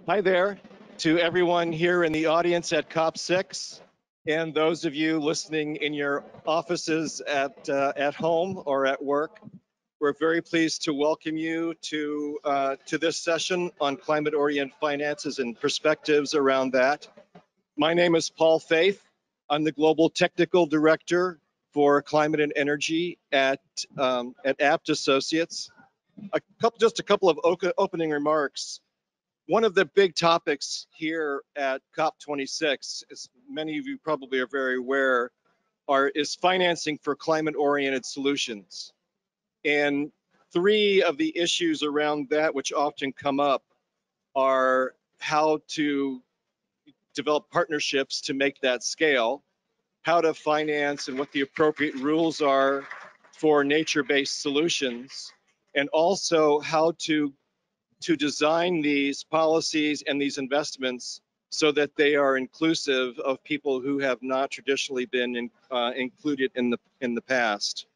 Hi there to everyone here in the audience at COP6 and those of you listening in your offices at home or at work. We're very pleased to welcome you to this session on climate-oriented finances and perspectives around that. My name is Paul Faeth. I'm the Global Technical Director for Climate and Energy at Abt Associates. Just a couple of opening remarks. One of the big topics here at COP26, as many of you probably are very aware, is financing for climate-oriented solutions. And three of the issues around that which often come up are how to develop partnerships to make that scale, how to finance and what the appropriate rules are for nature-based solutions, and also how to design these policies and these investments so that they are inclusive of people who have not traditionally been included in the past.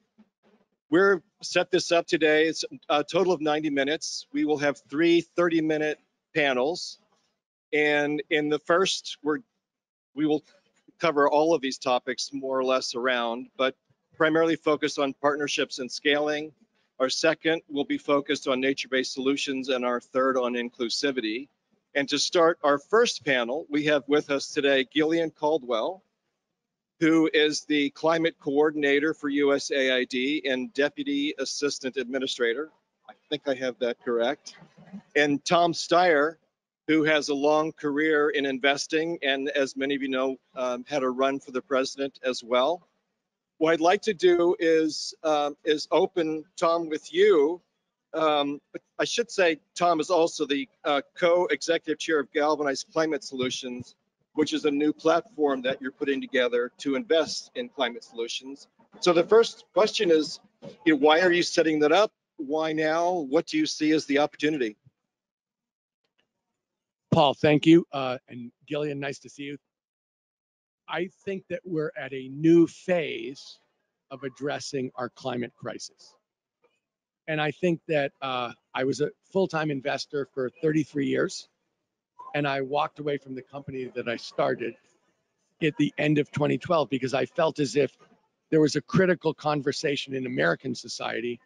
We're set this up today. It's a total of 90 minutes. We will have three 30-minute panels, and in the first, we will cover all of these topics more or less around, but primarily focus on partnerships and scaling. Our second will be focused on nature-based solutions, and our third on inclusivity. And to start our first panel, we have with us today Gillian Caldwell, who is the Climate Coordinator for USAID and Deputy Assistant Administrator. I think I have that correct. And Tom Steyer, who has a long career in investing and, as many of you know, had a run for the president as well. What I'd like to do is open, Tom, with you. I should say Tom is also the co-executive chair of Galvanize Climate Solutions, which is a new platform that you're putting together to invest in climate solutions. So the first question is, why are you setting that up? Why now? What do you see as the opportunity? Paul, thank you. And Gillian, nice to see you. I think that we're at a new phase of addressing our climate crisis. And I think that I was a full-time investor for 33 years, and I walked away from the company that I started at the end of 2012 because I felt as if there was a critical conversation in American society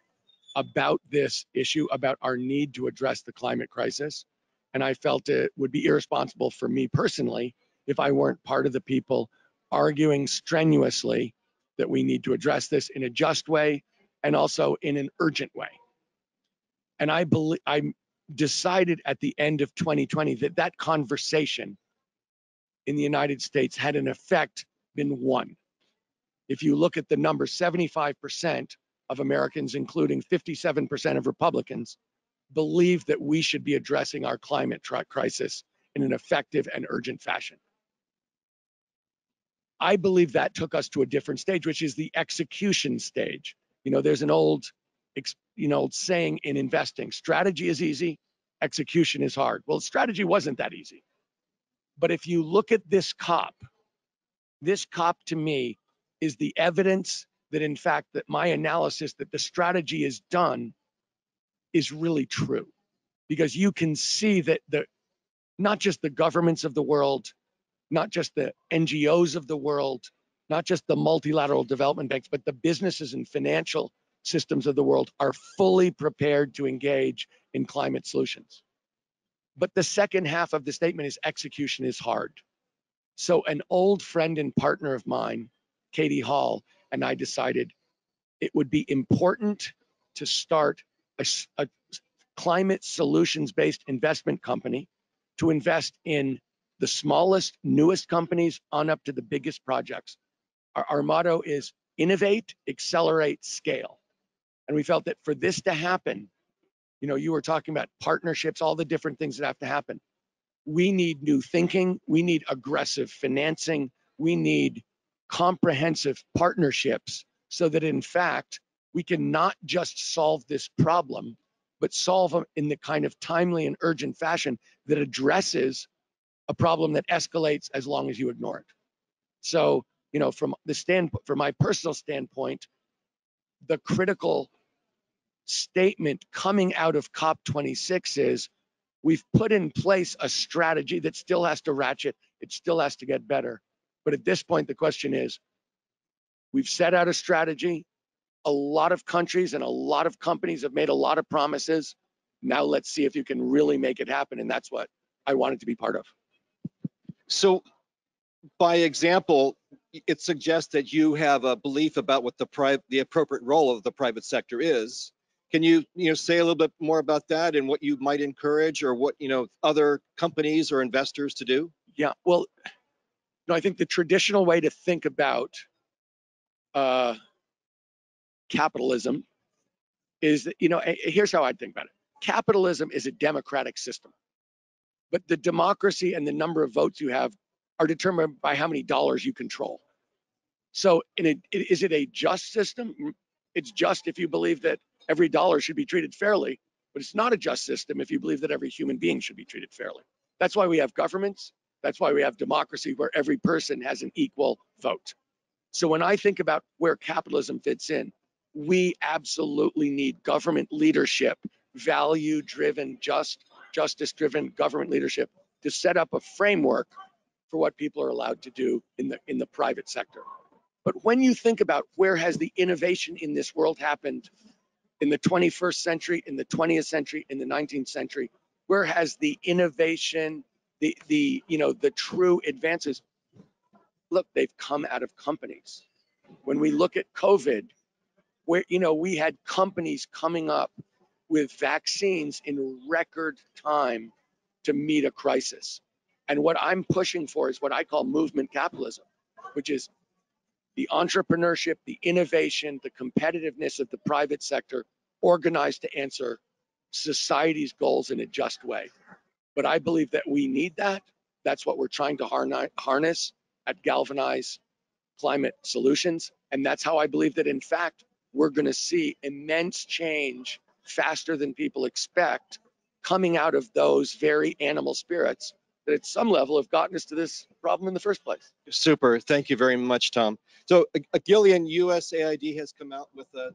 about this issue, about our need to address the climate crisis. And I felt it would be irresponsible for me personally if I weren't part of the people arguing strenuously that we need to address this in a just way and also in an urgent way. And I decided at the end of 2020 that that conversation in the United States had in effect been won. If you look at the number, 75% of Americans, including 57% of Republicans, believe that we should be addressing our climate crisis in an effective and urgent fashion. I believe that took us to a different stage, which is the execution stage. There's an old, saying in investing, strategy is easy, execution is hard. Well, strategy wasn't that easy. But if you look at this COP to me is the evidence that, in fact, that my analysis that the strategy is done is really true, because you can see that not just the governments of the world, not just the NGOs of the world, not just the multilateral development banks, but the businesses and financial systems of the world are fully prepared to engage in climate solutions. But the second half of the statement is execution is hard. So an old friend and partner of mine, Katie Hall, and I decided it would be important to start a climate solutions-based investment company to invest in the smallest, newest companies on up to the biggest projects. Our motto is innovate, accelerate, scale. And we felt that for this to happen, you were talking about partnerships, all the different things that have to happen. We need new thinking. We need aggressive financing. We need comprehensive partnerships so that, in fact, we can not just solve this problem, but solve them in the kind of timely and urgent fashion that addresses a problem that escalates as long as you ignore it. So, from my personal standpoint, the critical statement coming out of COP26 is We've put in place a strategy that still has to ratchet. It still has to get better. But at this point, the question is, we've set out a strategy. A lot of countries and a lot of companies have made a lot of promises. Now let's see if you can really make it happen. And that's what I wanted to be part of. So by example, it suggests that you have a belief about what the appropriate role of the private sector is. Can you say a little bit more about that and what you might encourage or what other companies or investors to do? Yeah, well, I think the traditional way to think about capitalism is that, here's how I think about it. Capitalism is a democratic system, but the democracy and the number of votes you have are determined by how many dollars you control. So is it a just system? It's just if you believe that every dollar should be treated fairly, but it's not a just system if you believe that every human being should be treated fairly. That's why we have governments. That's why we have democracy, where every person has an equal vote. So when I think about where capitalism fits in, we absolutely need government leadership, value-driven, justice-driven government leadership to set up a framework for what people are allowed to do in the private sector. But when you think about where has the innovation in this world happened in the 21st century, in the 20th century, in the 19th century, where has the innovation, the true advances? Look, they've come out of companies. When we look at COVID, where we had companies coming up with vaccines in record time to meet a crisis. And what I'm pushing for is what I call movement capitalism, which is the entrepreneurship, the innovation, the competitiveness of the private sector organized to answer society's goals in a just way. But I believe that we need that. That's what we're trying to harness at Galvanize Climate Solutions. And that's how I believe that, in fact, we're going to see immense change faster than people expect coming out of those very animal spirits that at some level have gotten us to this problem in the first place. Super. Thank you very much, Tom. So Gillian, USAID has come out with a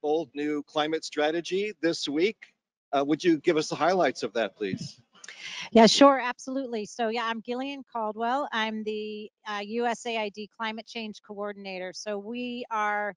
bold new climate strategy this week. Would you give us the highlights of that, please? Yeah, sure, absolutely. So yeah, I'm Gillian Caldwell. I'm the USAID Climate Change Coordinator. So we are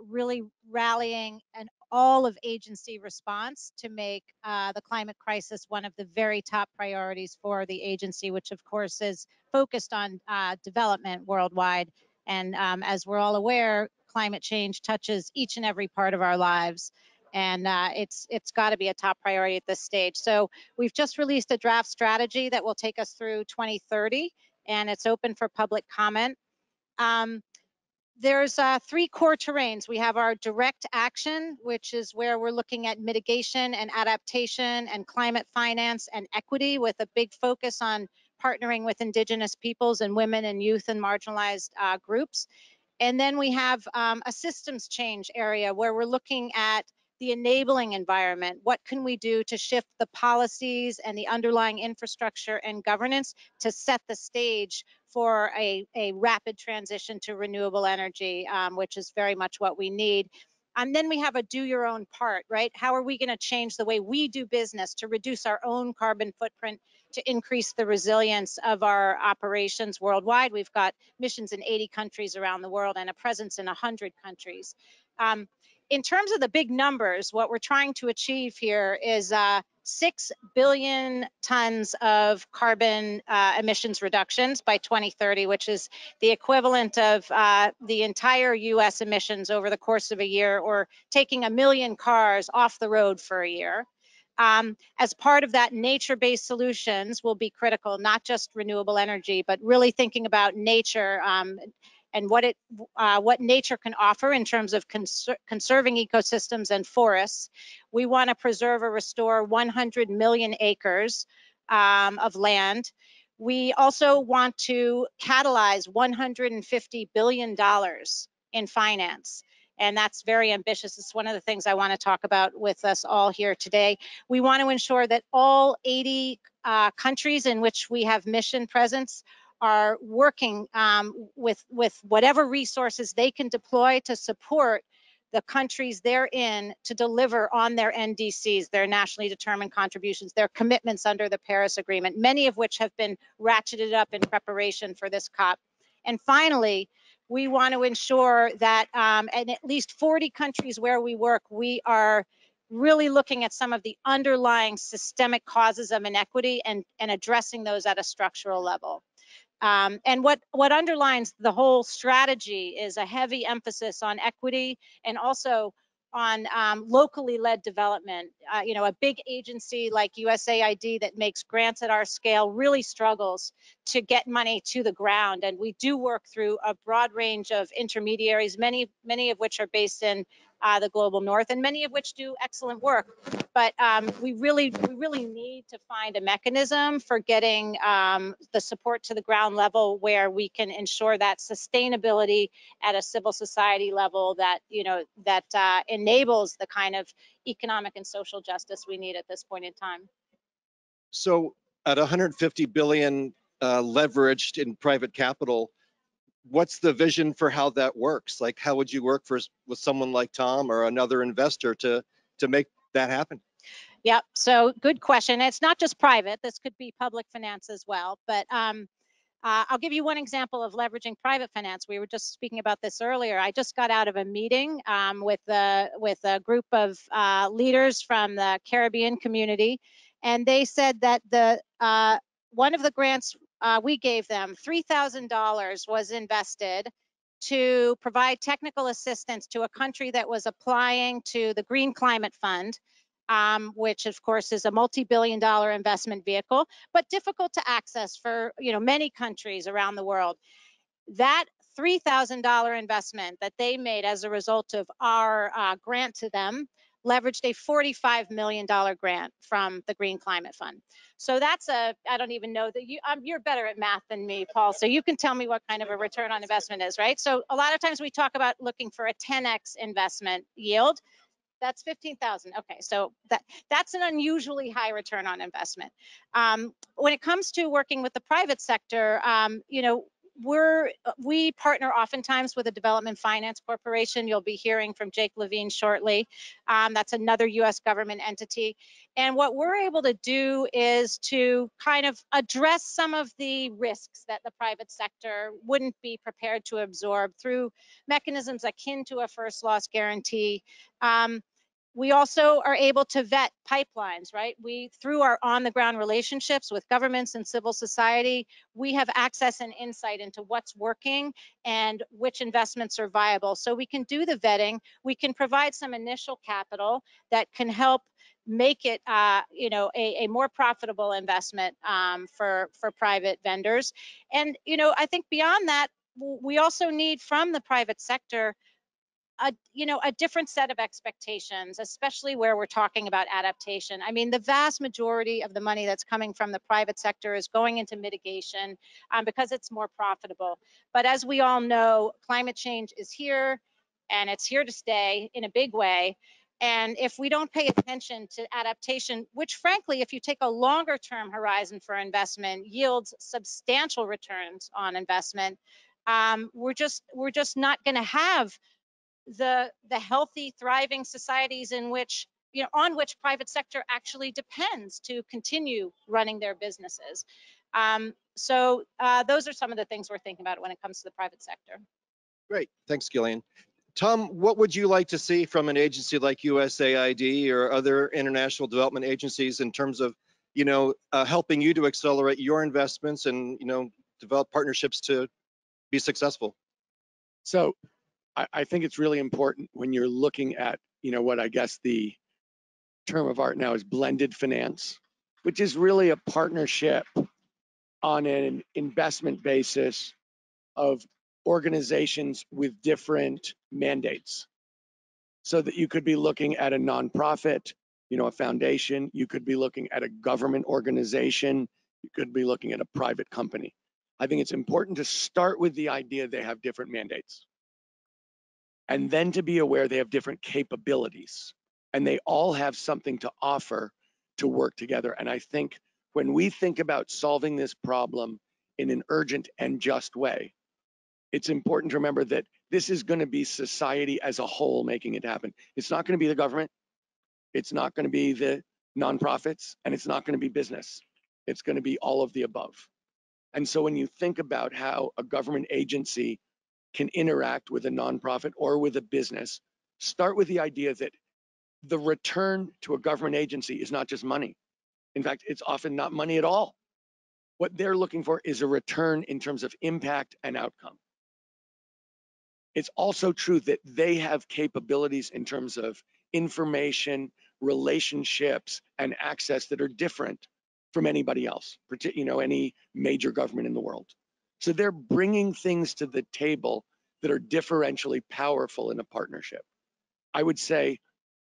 really rallying an all of agency response to make the climate crisis one of the very top priorities for the agency, which of course is focused on development worldwide. And as we're all aware, climate change touches each and every part of our lives. And it's got to be a top priority at this stage. So we've just released a draft strategy that will take us through 2030, and it's open for public comment. There's 3 core terrains. We have our direct action, which is where we're looking at mitigation and adaptation and climate finance and equity, with a big focus on partnering with Indigenous peoples and women and youth and marginalized groups. And then we have a systems change area where we're looking at the enabling environment. What can we do to shift the policies and the underlying infrastructure and governance to set the stage for a rapid transition to renewable energy, which is very much what we need. And then we have a do your own part, right? How are we going to change the way we do business to reduce our own carbon footprint, to increase the resilience of our operations worldwide? We've got missions in 80 countries around the world and a presence in 100 countries. In terms of the big numbers, what we're trying to achieve here is 6 billion tons of carbon emissions reductions by 2030, which is the equivalent of the entire US emissions over the course of a year, or taking 1 million cars off the road for a year. As part of that, nature-based solutions will be critical, not just renewable energy, but really thinking about nature and what nature can offer in terms of conserving ecosystems and forests. We want to preserve or restore 100 million acres of land. We also want to catalyze $150 billion in finance. And that's very ambitious. It's one of the things I want to talk about with us all here today. We want to ensure that all 80 countries in which we have mission presence are working with whatever resources they can deploy to support the countries they're in to deliver on their NDCs, their nationally determined contributions, their commitments under the Paris Agreement, many of which have been ratcheted up in preparation for this COP. And finally, we want to ensure that in at least 40 countries where we work, we are really looking at some of the underlying systemic causes of inequity and addressing those at a structural level. And what underlines the whole strategy is a heavy emphasis on equity and also on locally led development. You know, a big agency like USAID that makes grants at our scale really struggles to get money to the ground. And we do work through a broad range of intermediaries, many of which are based in the global north, and many of which do excellent work. But we really need to find a mechanism for getting the support to the ground level where we can ensure that sustainability at a civil society level that, you know, that enables the kind of economic and social justice we need at this point in time. So at 150 billion leveraged in private capital, what's the vision for how that works? Like, how would you work with someone like Tom or another investor to make that happen? Yeah, so good question. It's not just private. This could be public finance as well. But I'll give you one example of leveraging private finance. We were just speaking about this earlier. I just got out of a meeting with a group of leaders from the Caribbean community, and they said that one of the grants we gave them, $3,000, was invested to provide technical assistance to a country that was applying to the Green Climate Fund, which of course is a multi-billion-dollar investment vehicle, but difficult to access for, you know, many countries around the world. That $3,000 investment that they made as a result of our grant to them leveraged a $45 million grant from the Green Climate Fund. So that's I don't even know that you're better at math than me, Paul, so you can tell me what kind of a return on investment is, right? So a lot of times we talk about looking for a 10x investment yield. That's 15,000. Okay, so that's an unusually high return on investment. When it comes to working with the private sector, you know, we partner oftentimes with a development finance corporation. You'll be hearing from Jake Levine shortly. That's another U.S. government entity. And what we're able to do is to kind of address some of the risks that the private sector wouldn't be prepared to absorb through mechanisms akin to a first loss guarantee. We also are able to vet pipelines, right? Through our on-the-ground relationships with governments and civil society, we have access and insight into what's working and which investments are viable. So we can do the vetting. We can provide some initial capital that can help make it, you know, a more profitable investment for private vendors. And, you know, I think beyond that, we also need from the private sector a different set of expectations, especially where we're talking about adaptation. I mean, the vast majority of the money that's coming from the private sector is going into mitigation because it's more profitable. But as we all know, climate change is here and it's here to stay in a big way. And if we don't pay attention to adaptation, which frankly, if you take a longer term horizon for investment, yields substantial returns on investment, we're just not going to have the healthy, thriving societies in which, you know, on which private sector actually depends to continue running their businesses. So those are some of the things we're thinking about when it comes to the private sector. Great, thanks, Gillian. Tom, what would you like to see from an agency like USAID or other international development agencies in terms of, you know, helping you to accelerate your investments and, you know, develop partnerships to be successful? So I think it's really important when you're looking at, you know, what I guess the term of art now is blended finance, which is really a partnership on an investment basis of organizations with different mandates. So that you could be looking at a nonprofit, you know, a foundation, you could be looking at a government organization, you could be looking at a private company. I think it's important to start with the idea they have different mandates. And then to be aware they have different capabilities and they all have something to offer to work together. And I think when we think about solving this problem in an urgent and just way, it's important to remember that This is going to be society as a whole making it happen. It's not going to be the government. It's not going to be the nonprofits, and it's not going to be business. It's going to be all of the above. And so when you think about how a government agency can interact with a nonprofit or with a business, start with the idea that the return to a government agency is not just money. In fact, it's often not money at all. What they're looking for is a return in terms of impact and outcome. It's also true that they have capabilities in terms of information, relationships, and access that are different from anybody else, any major government in the world. So they're bringing things to the table that are differentially powerful in a partnership. I would say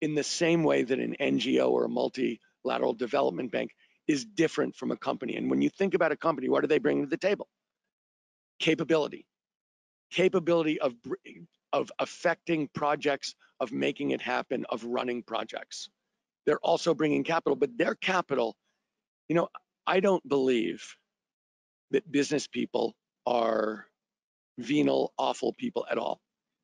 in the same way that an NGO or a multilateral development bank is different from a company. And when you think about a company, what are they bringing to the table? Capability of affecting projects, of making it happen, of running projects. They're also bringing capital, but their capital, I don't believe that business people are venal, awful people at all.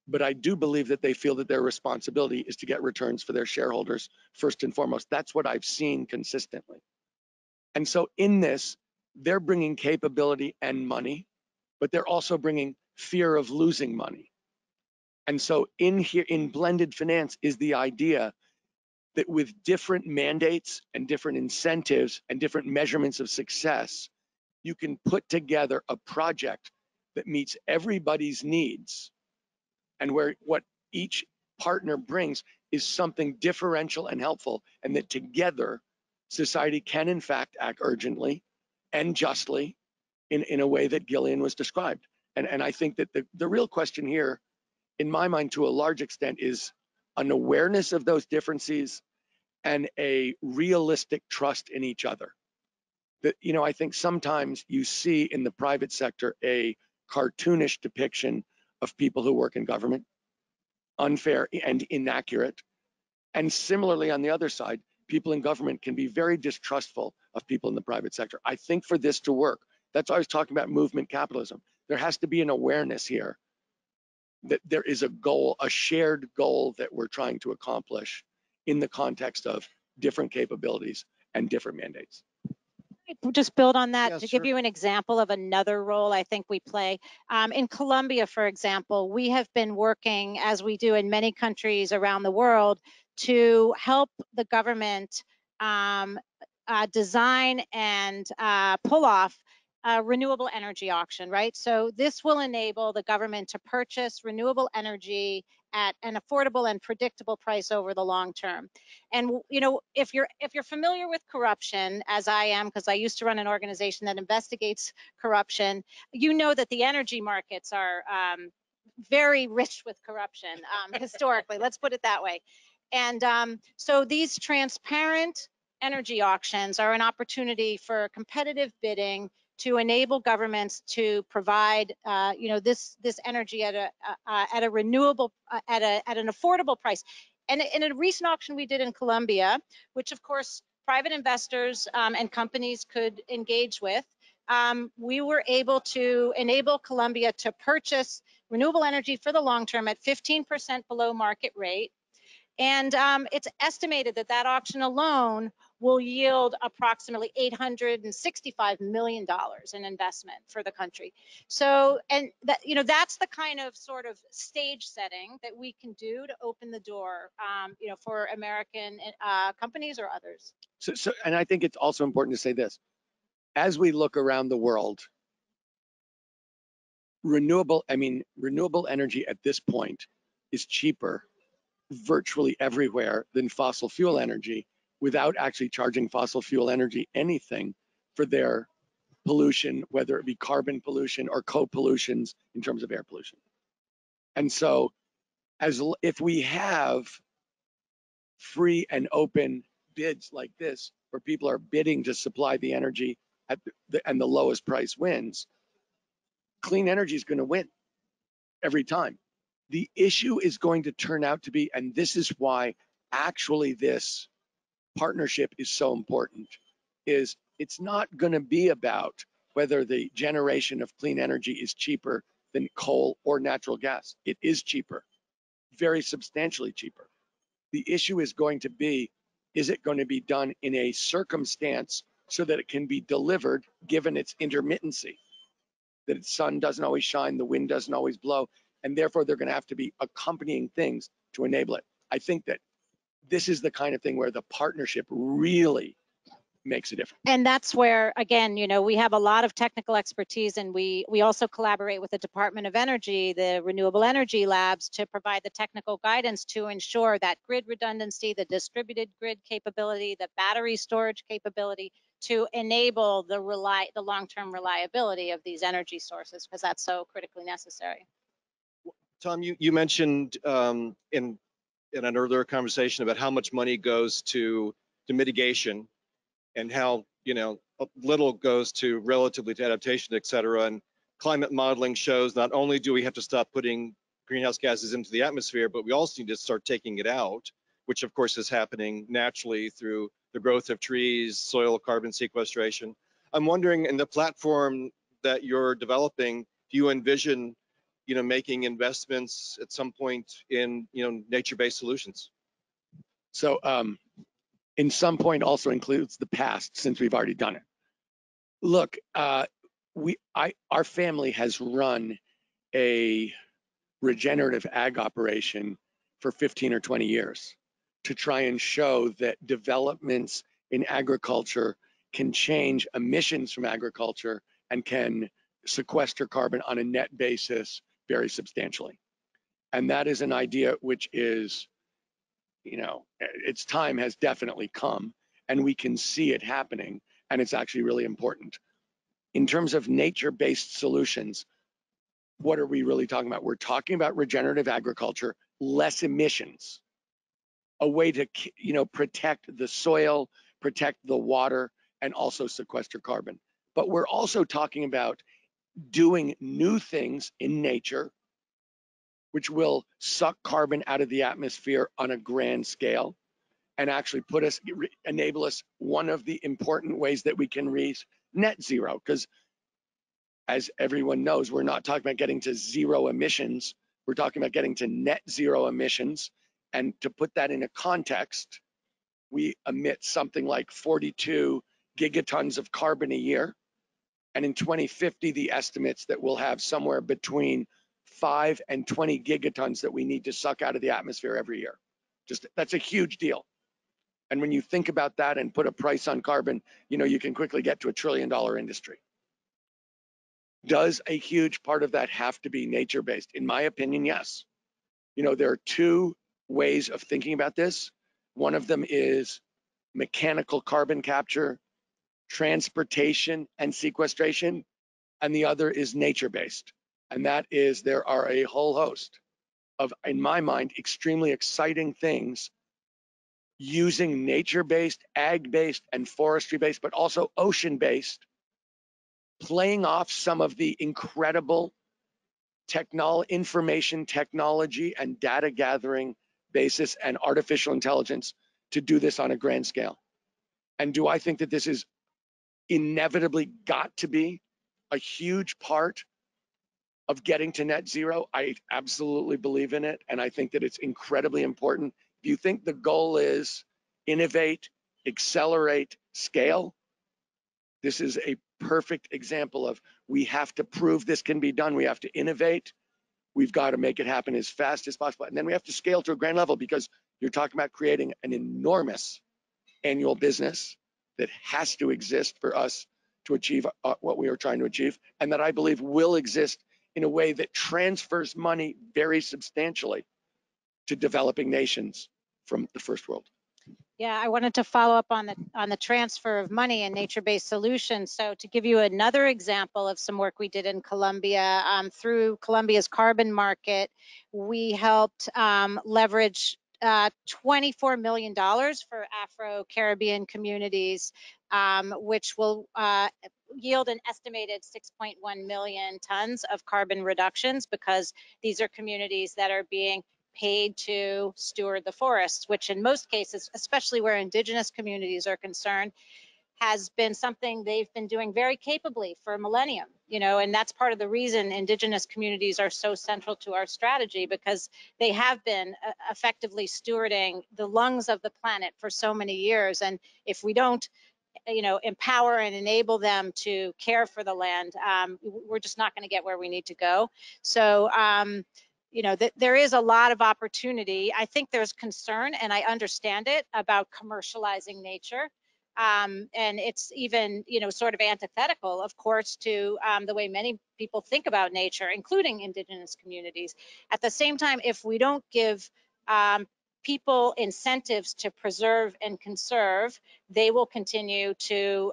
But I do believe that they feel that their responsibility is to get returns for their shareholders first and foremost. That's what I've seen consistently. And so in this, they're bringing capability and money, but they're also bringing fear of losing money. And so in here, in blended finance is the idea that with different mandates and different incentives and different measurements of success, you can put together a project that meets everybody's needs, and where what each partner brings is something differential and helpful, and that together society can in fact act urgently and justly in a way that Gillian was described. And I think that the real question here, in my mind, to a large extent, is an awareness of those differences and a realistic trust in each other. That, I think sometimes you see in the private sector a cartoonish depiction of people who work in government, unfair and inaccurate. And similarly, on the other side, people in government can be very distrustful of people in the private sector. I think for this to work, that's why I was talking about movement capitalism. There has to be an awareness here that there is a goal, a shared goal that we're trying to accomplish in the context of different capabilities and different mandates. Just build on that to sure. give you an example of another role I think we play. In Colombia, for example, we have been working, as we do in many countries around the world, to help the government design and pull off a renewable energy auction, right? So this will enable the government to purchase renewable energy at an affordable and predictable price over the long term. And if you're familiar with corruption, as I am, because I used to run an organization that investigates corruption, you know that the energy markets are very rich with corruption historically. Let's put it that way. And so these transparent energy auctions are an opportunity for competitive bidding to enable governments to provide, this energy at a renewable, at an affordable price. And in a recent auction we did in Colombia, which of course private investors and companies could engage with, we were able to enable Colombia to purchase renewable energy for the long term at 15% below market rate. And it's estimated that that auction alone will yield approximately $865 million in investment for the country. So, and that, that's the kind of sort of stage setting that we can do to open the door, for American companies or others. So, and I think it's also important to say this: as we look around the world, renewable energy at this point is cheaper virtually everywhere than fossil fuel energy, without actually charging fossil fuel energy anything for their pollution, whether it be carbon pollution or co-pollutions in terms of air pollution. And so if we have free and open bids like this, where people are bidding to supply the energy and the lowest price wins, clean energy is going to win every time. The issue is going to turn out to be, and this is why actually this partnership is so important, is it's not going to be about whether the generation of clean energy is cheaper than coal or natural gas. It is cheaper, very substantially cheaper. The issue is going to be, is it going to be done in a circumstance so that it can be delivered given its intermittency, that the sun doesn't always shine, the wind doesn't always blow, and therefore they're going to have to be accompanying things to enable it. I think that this is the kind of thing where the partnership really makes a difference. And that's where, again, we have a lot of technical expertise, and we also collaborate with the Department of Energy, the Renewable Energy Labs, to provide the technical guidance to ensure that grid redundancy, the distributed grid capability, the battery storage capability, to enable the long-term reliability of these energy sources, because that's so critically necessary. Tom, you mentioned in an earlier conversation about how much money goes to mitigation and how little goes to relatively to adaptation, et cetera. And climate modeling shows not only do we have to stop putting greenhouse gases into the atmosphere, but we also need to start taking it out, which of course is happening naturally through the growth of trees, soil carbon sequestration. I'm wondering, in the platform that you're developing, do you envision making investments at some point in nature-based solutions? So in some point also includes the past, since we've already done it. Look, our family has run a regenerative ag operation for 15 or 20 years to try and show that developments in agriculture can change emissions from agriculture and can sequester carbon on a net basis very substantially. And that is an idea which is, its time has definitely come, and we can see it happening, and it's actually really important. In terms of nature-based solutions, what are we really talking about? We're talking about regenerative agriculture, less emissions, a way to protect the soil, protect the water, and also sequester carbon. But we're also talking about doing new things in nature which will suck carbon out of the atmosphere on a grand scale and actually enable us one of the important ways that we can reach net zero. Because as everyone knows, we're not talking about getting to zero emissions. We're talking about getting to net zero emissions. And to put that in a context, we emit something like 42 gigatons of carbon a year. And in 2050, the estimates that we'll have somewhere between 5 and 20 gigatons that we need to suck out of the atmosphere every year. That's a huge deal. And when you think about that and put a price on carbon, you can quickly get to $1 trillion industry. Does a huge part of that have to be nature-based? In my opinion, yes. There are two ways of thinking about this. One of them is mechanical carbon capture, transportation, and sequestration, and the other is nature-based. And that is, there are a whole host of, in my mind, extremely exciting things using nature-based, ag-based, and forestry-based, but also ocean-based, playing off some of the incredible information technology and data gathering basis and artificial intelligence to do this on a grand scale. And do I think that this is inevitably got to be a huge part of getting to net zero? I absolutely believe in it, and I think that it's incredibly important. If you think the goal is innovate, accelerate, scale, this is a perfect example of, we have to prove this can be done. We have to innovate. We've got to make it happen as fast as possible. And then we have to scale to a grand level, because you're talking about creating an enormous annual business that has to exist for us to achieve what we are trying to achieve, and that I believe will exist in a way that transfers money very substantially to developing nations from the first world. Yeah, I wanted to follow up on the transfer of money and nature-based solutions. So to give you another example of some work we did in Colombia, through Colombia's carbon market, we helped leverage $24 million for Afro-Caribbean communities, which will yield an estimated 6.1 million tons of carbon reductions, because these are communities that are being paid to steward the forests, which in most cases, especially where indigenous communities are concerned, has been something they've been doing very capably for a millennium, you know, and that's part of the reason indigenous communities are so central to our strategy, because they have been effectively stewarding the lungs of the planet for so many years. And if we don't, you know, empower and enable them to care for the land, we're just not going to get where we need to go. So, you know, there is a lot of opportunity. I think there's concern, and I understand it, about commercializing nature. And it's even, you know, sort of antithetical, of course, to the way many people think about nature, including indigenous communities. At the same time, if we don't give people incentives to preserve and conserve, they will continue to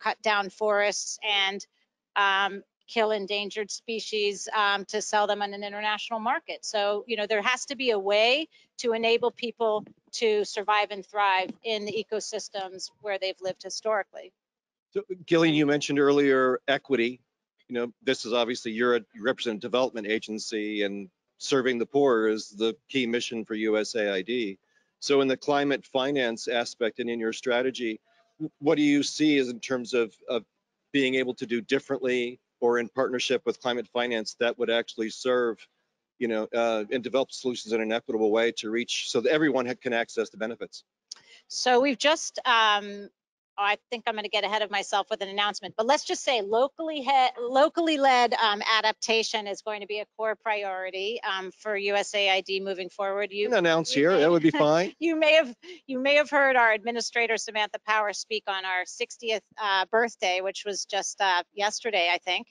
cut down forests and kill endangered species to sell them on an international market. So, you know, there has to be a way to enable people to survive and thrive in the ecosystems where they've lived historically. So, Gillian, you mentioned earlier equity. You know, this is obviously, you represent a development agency, and serving the poor is the key mission for USAID. So in the climate finance aspect and in your strategy, what do you see as in terms of being able to do differently or in partnership with climate finance that would actually serve, you know, and develop solutions in an equitable way to reach so that everyone can access the benefits? So we've just, I think I'm going to get ahead of myself with an announcement, but let's just say locally led adaptation is going to be a core priority for USAID moving forward. You can announce here, that would be fine. You may have heard our administrator Samantha Power speak on our 60th birthday, which was just yesterday, I think,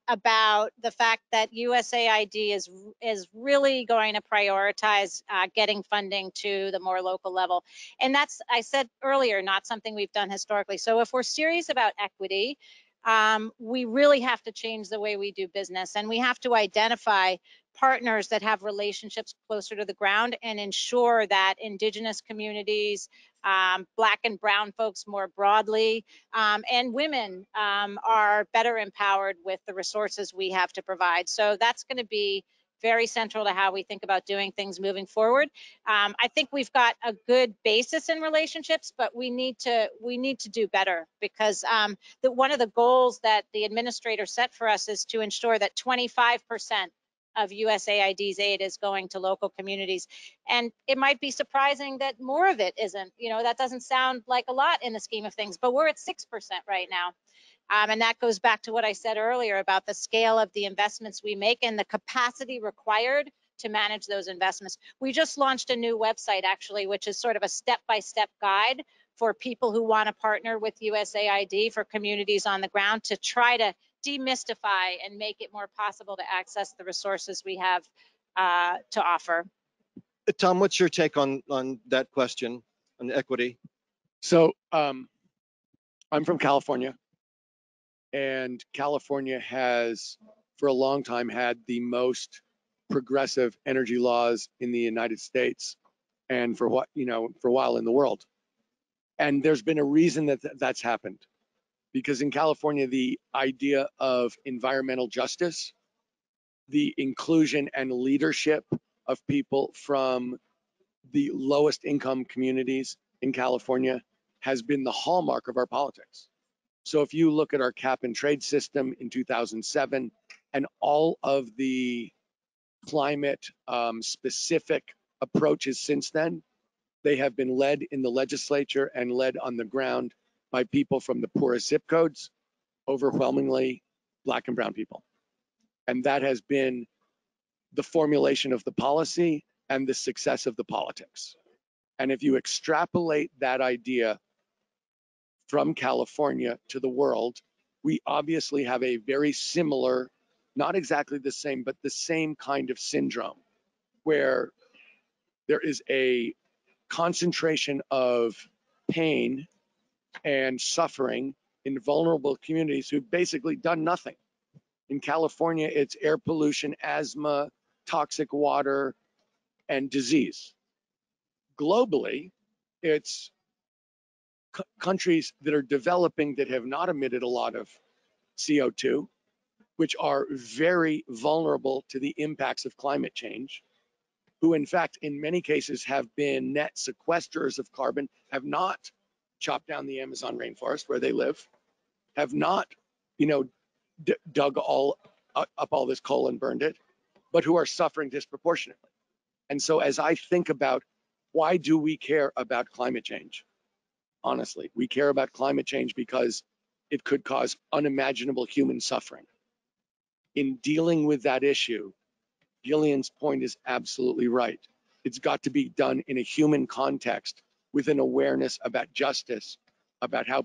about the fact that USAID is really going to prioritize getting funding to the more local level. And that's, I said earlier, not something we've done historically. So if we're serious about equity, we really have to change the way we do business, and we have to identify partners that have relationships closer to the ground and ensure that indigenous communities, Black and brown folks more broadly, and women are better empowered with the resources we have to provide. So that's going to be very central to how we think about doing things moving forward. I think we've got a good basis in relationships, but we need to do better, because one of the goals that the administrator set for us is to ensure that 25% of USAID's aid is going to local communities. And it might be surprising that more of it isn't. You know, that doesn't sound like a lot in the scheme of things, but we're at 6% right now. And that goes back to what I said earlier about the scale of the investments we make and the capacity required to manage those investments. We just launched a new website, actually, which is sort of a step-by-step guide for people who want to partner with USAID for communities on the ground, to try to demystify and make it more possible to access the resources we have to offer. Tom, what's your take on that question, on equity? So I'm from California, and California has for a long time had the most progressive energy laws in the United States, and for what, you know, for a while in the world. And there's been a reason that that's happened, because in California, the idea of environmental justice, the inclusion and leadership of people from the lowest income communities in California has been the hallmark of our politics. So if you look at our cap and trade system in 2007 and all of the climate specific approaches since then, they have been led in the legislature and led on the ground by people from the poorest zip codes, overwhelmingly Black and brown people. And that has been the formulation of the policy and the success of the politics. And if you extrapolate that idea from California to the world, we obviously have a very similar, not exactly the same, but the same kind of syndrome, where there is a concentration of pain and suffering in vulnerable communities who've basically done nothing. In California, it's air pollution, asthma, toxic water, and disease. Globally, it's countries that are developing that have not emitted a lot of CO2, which are very vulnerable to the impacts of climate change, who in fact, in many cases have been net sequesters of carbon, have not chopped down the Amazon rainforest where they live, have not, you know, dug up all this coal and burned it, but who are suffering disproportionately. And so as I think about why do we care about climate change? Honestly, we care about climate change because it could cause unimaginable human suffering. In dealing with that issue, Gillian's point is absolutely right. It's got to be done in a human context with an awareness about justice, about how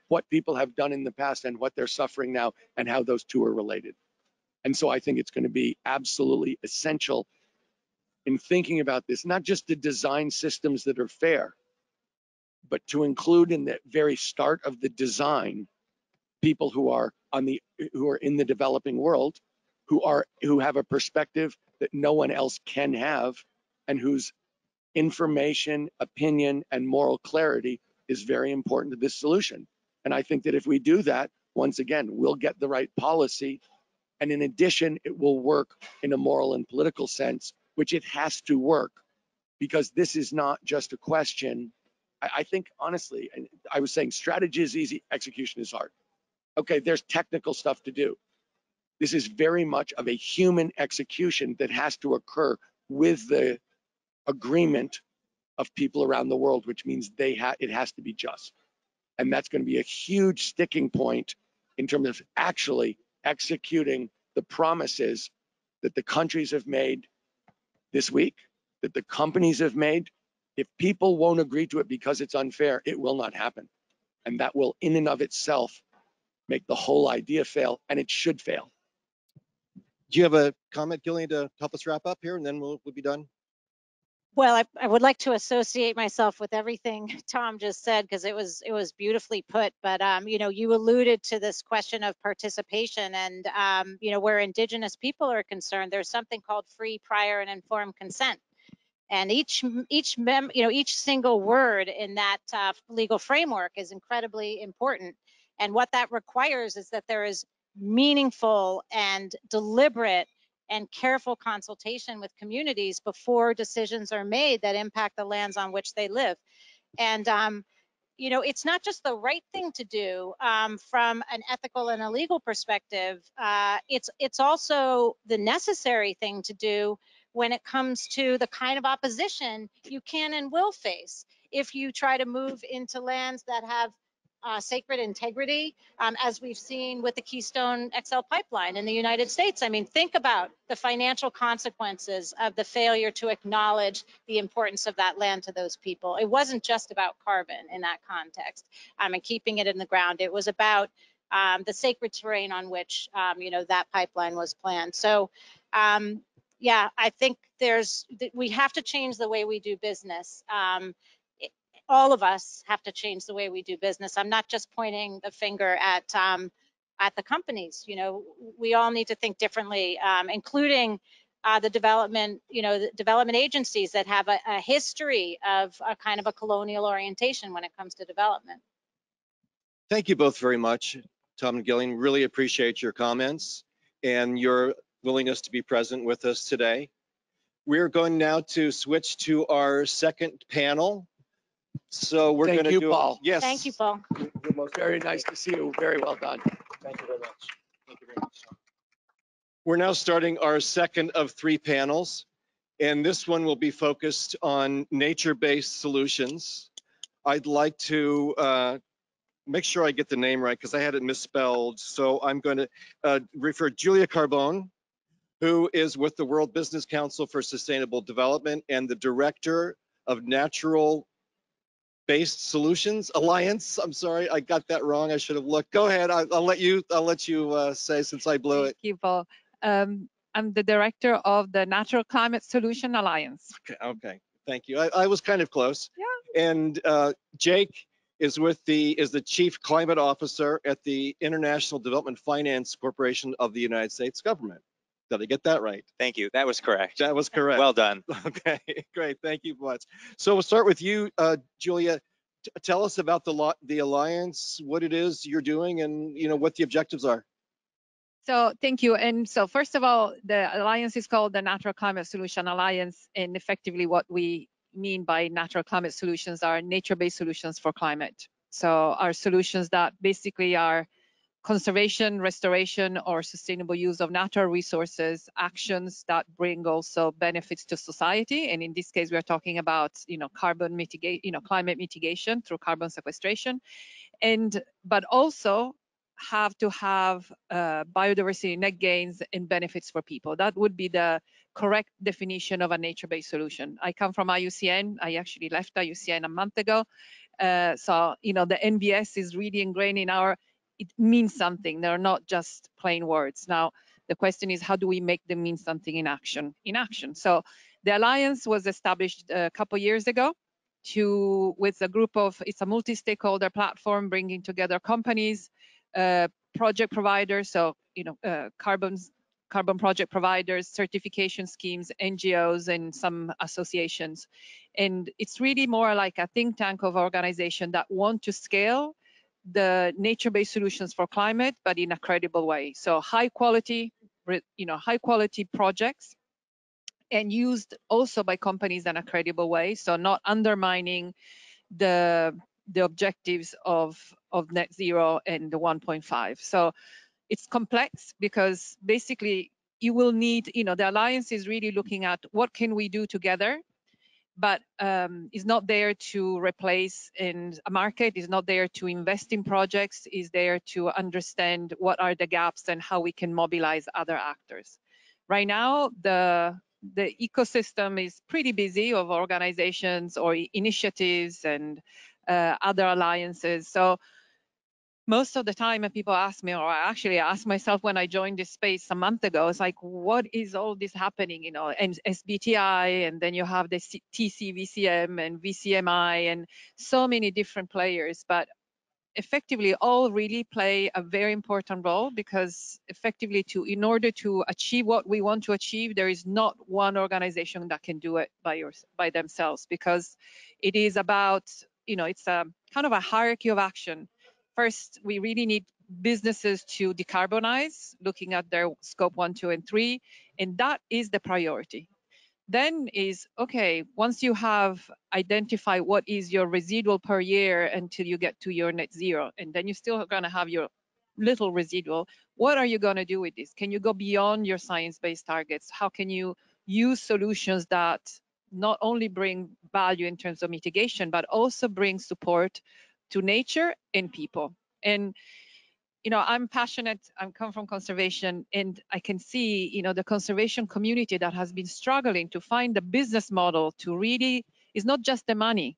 what people have done in the past and what they're suffering now, and how those two are related. And so I think it's going to be absolutely essential in thinking about this, not just to design systems that are fair, but to include in the very start of the design people who are in the developing world, who have a perspective that no one else can have, and whose information, opinion, and moral clarity is very important to this solution. And I think that if we do that, once again, we'll get the right policy. And in addition, it will work in a moral and political sense, which it has to work, because this is not just a question. I think, honestly, and I was saying strategy is easy, execution is hard. Okay, there's technical stuff to do. This is very much of a human execution that has to occur with the agreement of people around the world, which means it has to be just. And that's going to be a huge sticking point in terms of actually executing the promises that the countries have made this week, that the companies have made. If people won't agree to it because it's unfair, it will not happen. And that will in and of itself make the whole idea fail, and it should fail. Do you have a comment, Gillian, to help us wrap up here, and then we'll be done? Well, I would like to associate myself with everything Tom just said, because it was beautifully put. But you know, you alluded to this question of participation, and you know, where Indigenous people are concerned, there's something called free, prior, and informed consent. And each single word in that legal framework is incredibly important. And what that requires is that there is meaningful and deliberate and careful consultation with communities before decisions are made that impact the lands on which they live. And you know, it's not just the right thing to do from an ethical and a legal perspective. It's also the necessary thing to do when it comes to the kind of opposition you can and will face if you try to move into lands that have sacred integrity, as we've seen with the Keystone XL pipeline in the United States. I mean, think about the financial consequences of the failure to acknowledge the importance of that land to those people. It wasn't just about carbon in that context and keeping it in the ground. It was about the sacred terrain on which, you know, that pipeline was planned. So, yeah, I think we have to change the way we do business. All of us have to change the way we do business. I'm not just pointing the finger at the companies. You know, we all need to think differently, including the development agencies that have a history of a kind of a colonial orientation when it comes to development. Thank you both very much, Tom and Gillian. Really appreciate your comments and your willingness to be present with us today. We're going now to switch to our second panel. So we're going to do. Paul. Yes. Thank you, Paul. Very nice to see you. Very well done. Thank you very much. Thank you very much. We're now starting our second of three panels, and this one will be focused on nature-based solutions. I'd like to make sure I get the name right because I had it misspelled. So I'm going to refer Giulia Carbone, who is with the World Business Council for Sustainable Development and the Director of Natural Based Solutions Alliance. I'm sorry, I got that wrong. I should have looked. Go ahead. I'll let you say, since I blew it. Thank you, Paul. I'm the director of the Natural Climate Solution Alliance. Okay. Thank you. I was kind of close. Yeah. And Jake is the Chief Climate Officer at the International Development Finance Corporation of the United States government. Did I get that right? Thank you. That was correct. That was correct. Well done. Okay, great. Thank you much. So we'll start with you, Giulia. Tell us about the alliance, what it is you're doing, and what the objectives are. So thank you. And so first of all, the alliance is called the Natural Climate Solution Alliance, and effectively what we mean by natural climate solutions are nature-based solutions for climate. So our solutions that basically are conservation, restoration, or sustainable use of natural resources, actions that bring also benefits to society. And in this case, we're talking about, carbon mitigation, climate mitigation through carbon sequestration, but also have to have biodiversity net gains and benefits for people. That would be the correct definition of a nature-based solution. I come from IUCN. I actually left IUCN a month ago. So, the NBS is really ingrained in it means something. They're not just plain words. Now, the question is, how do we make them mean something in action? So the Alliance was established a couple years ago with a group of, it's a multi-stakeholder platform bringing together companies, project providers, so, carbon project providers, certification schemes, NGOs, and some associations. And it's really more like a think tank of organizations that want to scale the nature-based solutions for climate, but in a credible way. So high quality projects, and used also by companies in a credible way. So not undermining the objectives of net zero and the 1.5. So it's complex because basically you will need, the Alliance is really looking at what can we do together, but is not there to replace in a market, is not there to invest in projects, is there to understand what are the gaps and how we can mobilize other actors. Right now, the ecosystem is pretty busy of organizations or initiatives and other alliances. So most of the time people ask me, or I actually asked myself when I joined this space a month ago, it's like, what is all this happening, and SBTI, and then you have the TCVCM and VCMI and so many different players, but effectively all really play a very important role, because effectively in order to achieve what we want to achieve, there is not one organization that can do it by themselves, because it is about, it's a kind of a hierarchy of action. First, we really need businesses to decarbonize, looking at their scope 1, 2, and 3, and that is the priority. Then is, okay, once you have identified what is your residual per year until you get to your net zero, and then you're still going to have your little residual, what are you going to do with this? Can you go beyond your science-based targets? How can you use solutions that not only bring value in terms of mitigation, but also bring support to nature and people? And I'm passionate, I come from conservation, and I can see, the conservation community that has been struggling to find a business model to really, is not just the money,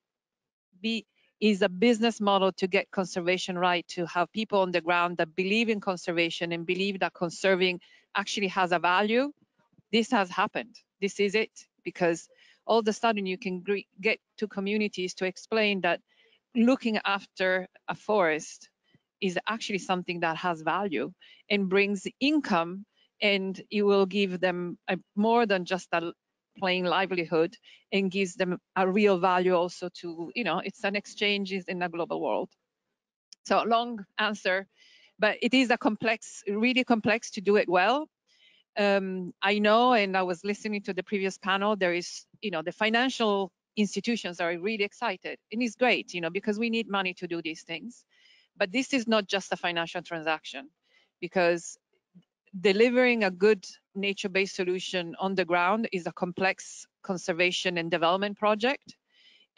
is a business model to get conservation right, to have people on the ground that believe in conservation and believe that conserving actually has a value. This has happened. This is it, because all of a sudden you can get to communities to explain that looking after a forest is actually something that has value and brings income, and it will give them more than just a plain livelihood, and gives them a real value also to, it's an exchange in a global world. So long answer, but it is really complex to do it well. I know, and I was listening to the previous panel, there is, the financial institutions are really excited, and it's great, because we need money to do these things. But this is not just a financial transaction, because delivering a good nature-based solution on the ground is a complex conservation and development project.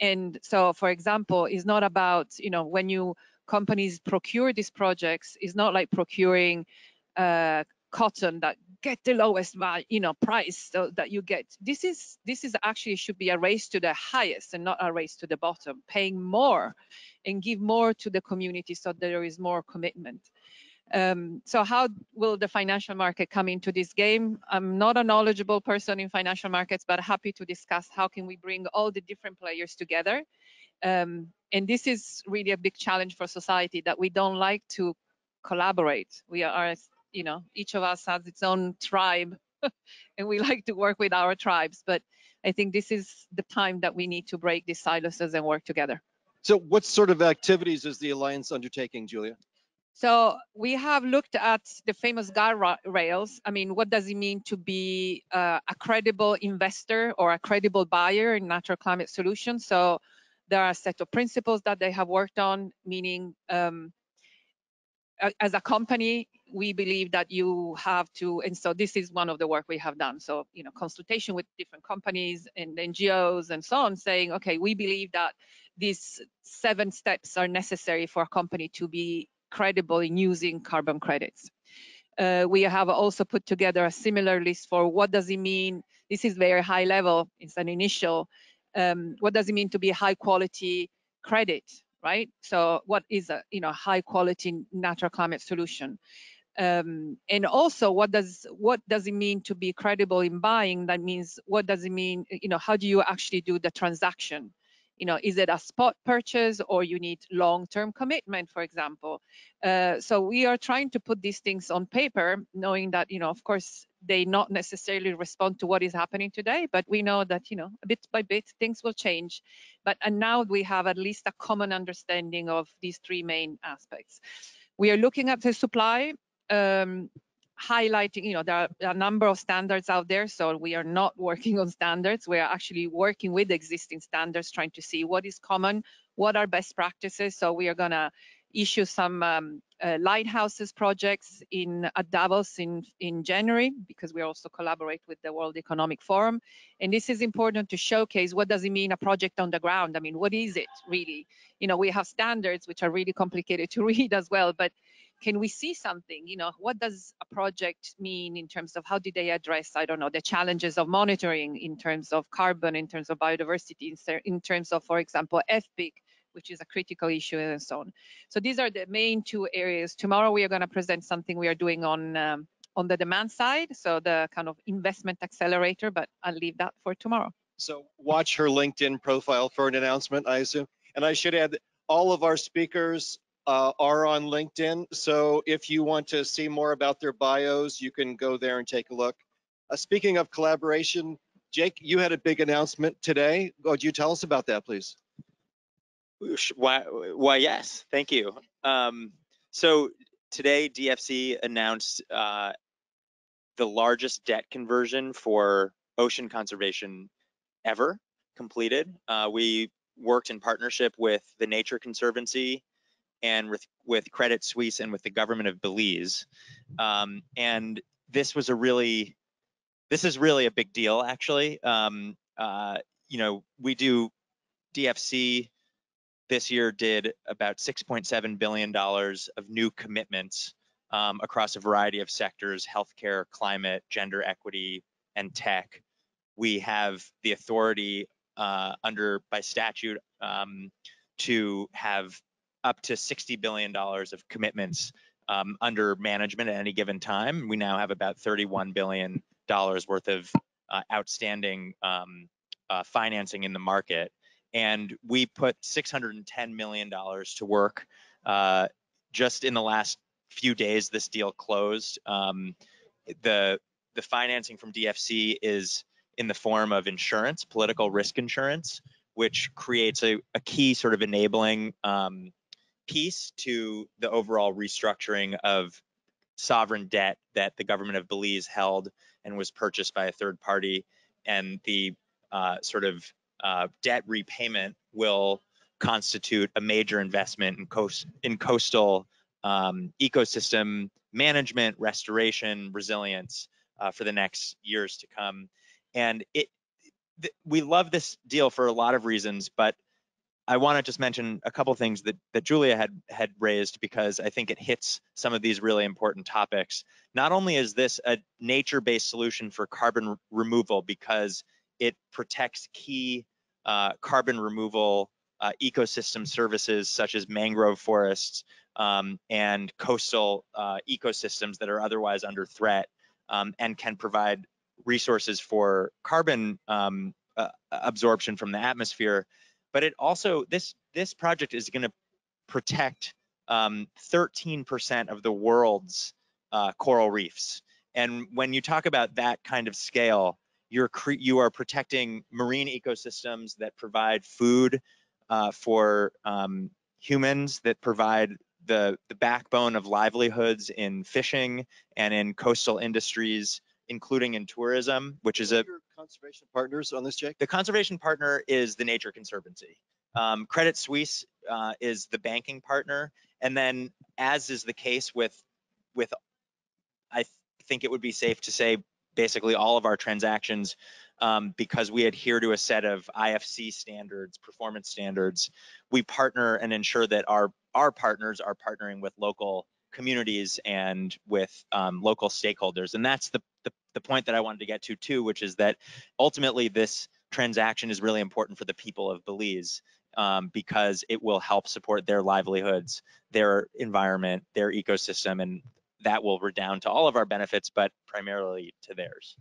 And so, for example, it's not about, when companies procure these projects, it's not like procuring cotton that get the lowest price so that you get. This is actually should be a race to the highest and not a race to the bottom, paying more and give more to the community so there is more commitment. So how will the financial market come into this game? I'm not a knowledgeable person in financial markets, but happy to discuss how can we bring all the different players together. And this is really a big challenge for society, that we don't like to collaborate. We are, each of us has its own tribe and we like to work with our tribes. But I think this is the time that we need to break these silos and work together. So what sort of activities is the Alliance undertaking, Giulia? So we have looked at the famous guardrails. I mean, what does it mean to be a credible investor or a credible buyer in natural climate solutions? So there are a set of principles that they have worked on, meaning as a company, we believe that you have to, and so this is one of the work we have done. So, you know, consultation with different companies and NGOs and so on, saying, okay, we believe that these 7 steps are necessary for a company to be credible in using carbon credits. We have also put together a similar list for what does it mean. This is very high level, it's an initial. What does it mean to be a high quality credit, right? So what is a high quality natural climate solution? And also what does it mean to be credible in buying? That means what does it mean, how do you actually do the transaction? Is it a spot purchase or you need long-term commitment, for example? So we are trying to put these things on paper, knowing that, of course, they not necessarily respond to what is happening today, but we know that, bit by bit, things will change. And now we have at least a common understanding of these 3 main aspects. We are looking at the supply, highlighting, there are a number of standards out there, so we are not working on standards. We are actually working with existing standards, trying to see what is common, what are best practices. So we are going to issue some lighthouses projects at Davos in January, because we also collaborate with the World Economic Forum. And this is important to showcase what does it mean a project on the ground. I mean, what is it really? We have standards which are really complicated to read as well, but can we see something? What does a project mean in terms of how did they address, I don't know, the challenges of monitoring in terms of carbon, in terms of biodiversity, in terms of, for example, FPIC, which is a critical issue, and so on. So these are the main 2 areas. Tomorrow we are going to present something we are doing on the demand side, so the kind of investment accelerator, but I'll leave that for tomorrow. So watch her LinkedIn profile for an announcement, I assume. And I should add, all of our speakers are on LinkedIn. So if you want to see more about their bios, you can go there and take a look. Speaking of collaboration, Jake, you had a big announcement today. Would you tell us about that, please? Why yes, thank you. So today, DFC announced the largest debt conversion for ocean conservation ever completed. We worked in partnership with the Nature Conservancy and with Credit Suisse and with the government of Belize. And this is really a big deal, actually. DFC this year did about $6.7 billion of new commitments across a variety of sectors: healthcare, climate, gender equity, and tech. We have the authority by statute to have up to $60 billion of commitments under management at any given time. We now have about $31 billion worth of outstanding financing in the market. And we put $610 million to work just in the last few days. This deal closed. The financing from DFC is in the form of insurance, political risk insurance, which creates a key sort of enabling piece to the overall restructuring of sovereign debt that the government of Belize held and was purchased by a third party. And the debt repayment will constitute a major investment in coastal ecosystem management, restoration, resilience for the next years to come. And we love this deal for a lot of reasons, but I want to just mention a couple things that Giulia had raised, because I think it hits some of these really important topics. Not only is this a nature-based solution for carbon removal, because it protects key carbon removal ecosystem services such as mangrove forests and coastal ecosystems that are otherwise under threat, and can provide resources for carbon absorption from the atmosphere. But it also, this project is going to protect 13% of the world's coral reefs. And when you talk about that kind of scale, you are protecting marine ecosystems that provide food for humans, that provide the backbone of livelihoods in fishing and in coastal industries, including in tourism, which is Who are your conservation partners on this, Jake? the conservation partner is the Nature Conservancy. Credit Suisse is the banking partner, and then, as is the case with I think it would be safe to say basically all of our transactions, because we adhere to a set of IFC standards, performance standards, we partner and ensure that our partners are partnering with local communities and with local stakeholders. And that's the point that I wanted to get to too, which is that ultimately this transaction is really important for the people of Belize, because it will help support their livelihoods, their environment, their ecosystem, and that will redound to all of our benefits, but primarily to theirs.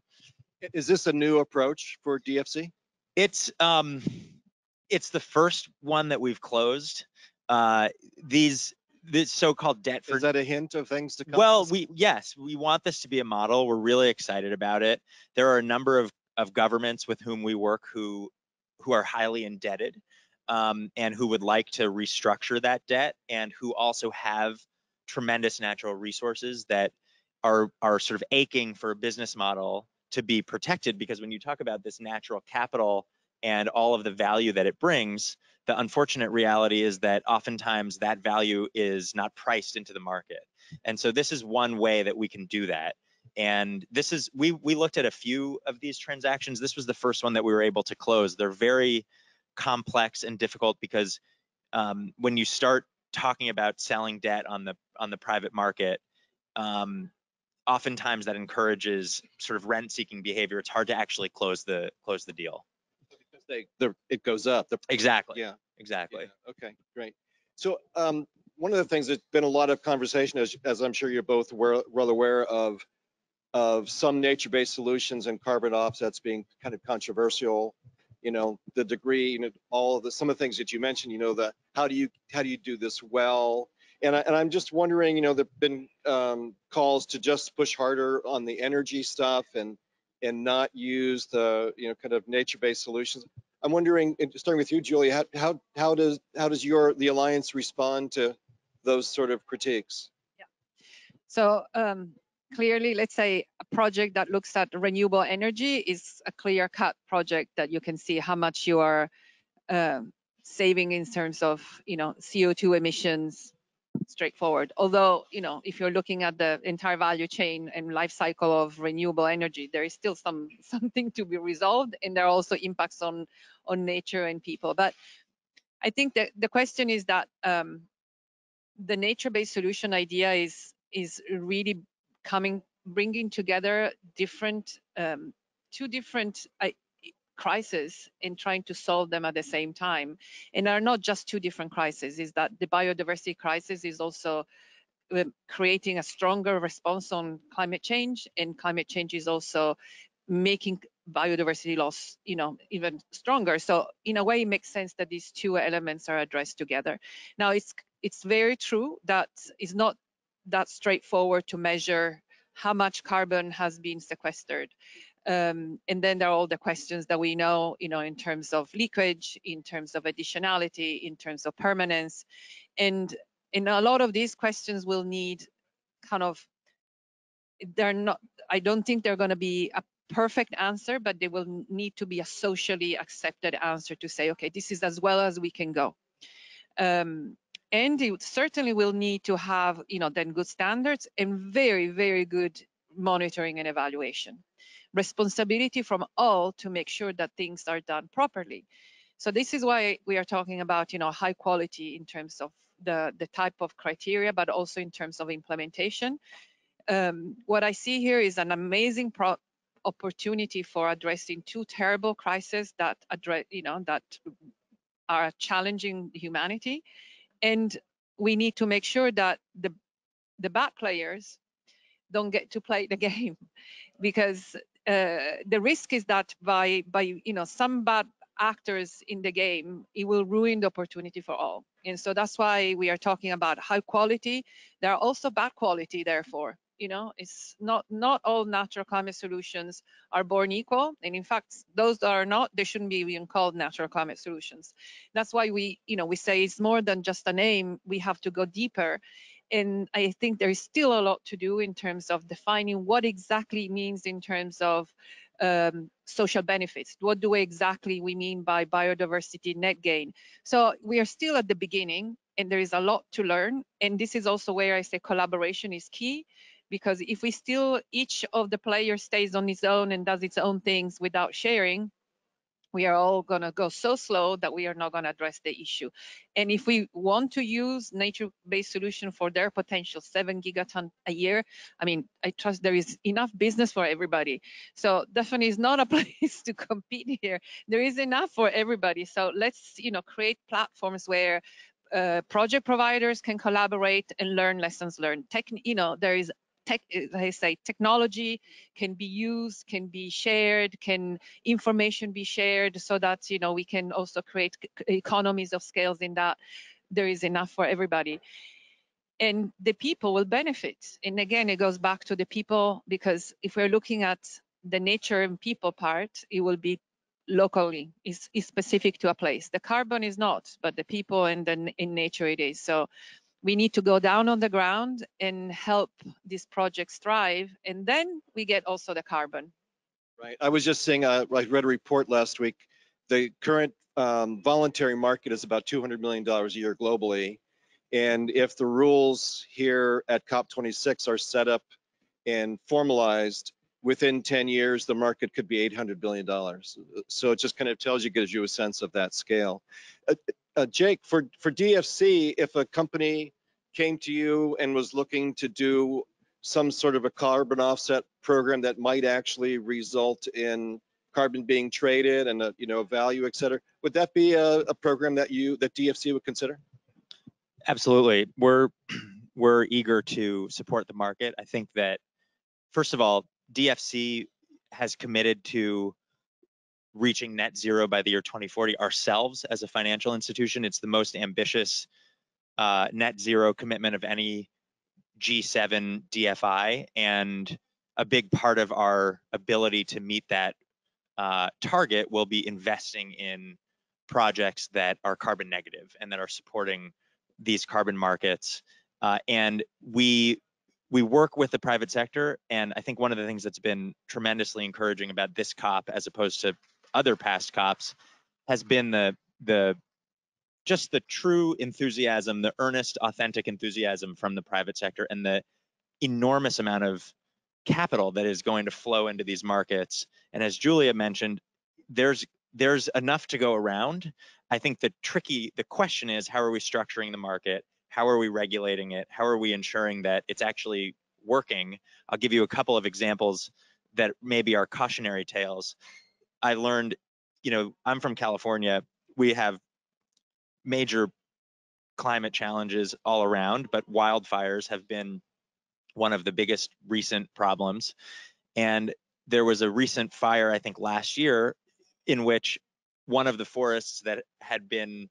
Is this a new approach for DFC? It's the first one that we've closed. This so-called debt for. Is that a hint of things to come? Well, yes, we want this to be a model. We're really excited about it. There are a number of governments with whom we work who are highly indebted, and who would like to restructure that debt, and who also have tremendous natural resources that are sort of aching for a business model to be protected, because when you talk about this natural capital and all of the value that it brings, the unfortunate reality is that oftentimes that value is not priced into the market. And so this is one way that we can do that. And this is, we looked at a few of these transactions. This was the first one that we were able to close. They're very complex and difficult because when you start talking about selling debt on the private market, oftentimes that encourages sort of rent-seeking behavior. It's hard to actually close the deal. Because it goes up. Exactly. Yeah. Exactly. Yeah. Okay, great. So one of the things that's been a lot of conversation, as I'm sure you're both well aware of some nature-based solutions and carbon offsets being kind of controversial. You know, the degree, you know, some of the things that you mentioned, you know, how do you do this well? And I'm just wondering, you know, there've been calls to just push harder on the energy stuff and not use the, you know, kind of nature-based solutions. I'm wondering, starting with you, Giulia, how does the Alliance respond to those sort of critiques? Yeah. So clearly, let's say a project that looks at renewable energy is a clear-cut project that you can see how much you are saving in terms of, you know, CO2 emissions. Straightforward. Although, you know, if you're looking at the entire value chain and life cycle of renewable energy, there is still something to be resolved, and there are also impacts on nature and people. But I think that the question is that the nature-based solution idea is really bringing together two different crises and trying to solve them at the same time. And are not just two different crises, is that the biodiversity crisis is also creating a stronger response on climate change, and climate change is also making biodiversity loss, you know, even stronger. So in a way, it makes sense that these two elements are addressed together. Now, it's very true that it's not that straightforward to measure how much carbon has been sequestered. And then there are all the questions that we know, you know, in terms of leakage, in terms of additionality, in terms of permanence. And in a lot of these questions will need kind of, I don't think they're going to be a perfect answer, but they will need to be a socially accepted answer to say, okay, this is as well as we can go. And it certainly will need to have, you know, then good standards and very, very good monitoring and evaluation. Responsibility from all to make sure that things are done properly. So this is why we are talking about, you know, high quality in terms of the type of criteria, but also in terms of implementation. What I see here is an amazing opportunity for addressing two terrible crises that that are challenging humanity, and we need to make sure that the bad players don't get to play the game, because the risk is that by you know, some bad actors in the game, it will ruin the opportunity for all. And so that's why we are talking about high quality. There are also bad quality, therefore, You know, it's not all natural climate solutions are born equal, and in fact, those that are not, they shouldn't be even called natural climate solutions. That's why we say it's more than just a name. We have to go deeper, and I think there is still a lot to do in terms of defining what exactly it means in terms of social benefits. What do exactly we mean by biodiversity net gain? So we are still at the beginning, and there is a lot to learn. And this is also where I say collaboration is key, because if we still, each of the players stays on its own and does its own things without sharing, we are all going to go so slow that we are not going to address the issue. And if we want to use nature-based solution for their potential 7 gigaton a year, I mean, I trust there is enough business for everybody. So definitely is not a place to compete here. There is enough for everybody. So let's, create platforms where project providers can collaborate and learn lessons learned. There is technology can be used, can be shared, can information be shared, so that we can also create economies of scales in that there is enough for everybody, and the people will benefit. And again, it goes back to the people, because if we're looking at the nature and people part, it will be locally, is specific to a place. The carbon is not, but the people and in nature it is. So we need to go down on the ground and help these projects thrive, and then we get also the carbon. Right. I was just saying, I read a report last week. The current voluntary market is about $200 million a year globally. And if the rules here at COP26 are set up and formalized, within 10 years, the market could be $800 billion. So it just kind of gives you a sense of that scale. Jake, for DFC, if a company came to you and was looking to do some sort of a carbon offset program that might actually result in carbon being traded and a value, et cetera, would that be a program that DFC would consider? Absolutely. We're eager to support the market. I think that, first of all, DFC has committed to reaching net zero by the year 2040 ourselves as a financial institution. It's the most ambitious net zero commitment of any G7 DFI, and a big part of our ability to meet that target will be investing in projects that are carbon negative and that are supporting these carbon markets. And we work with the private sector, and I think one of the things that's been tremendously encouraging about this COP, as opposed to other past COPs, has been the true enthusiasm, the earnest, authentic enthusiasm from the private sector, and the enormous amount of capital that is going to flow into these markets. And as Giulia mentioned, there's enough to go around. I think the question is, how are we structuring the market? How are we regulating it? How are we ensuring that it's actually working? I'll give you a couple of examples that maybe are cautionary tales. I learned, I'm from California. We have major climate challenges all around, but wildfires have been one of the biggest recent problems. And there was a recent fire, I think last year, in which one of the forests that had been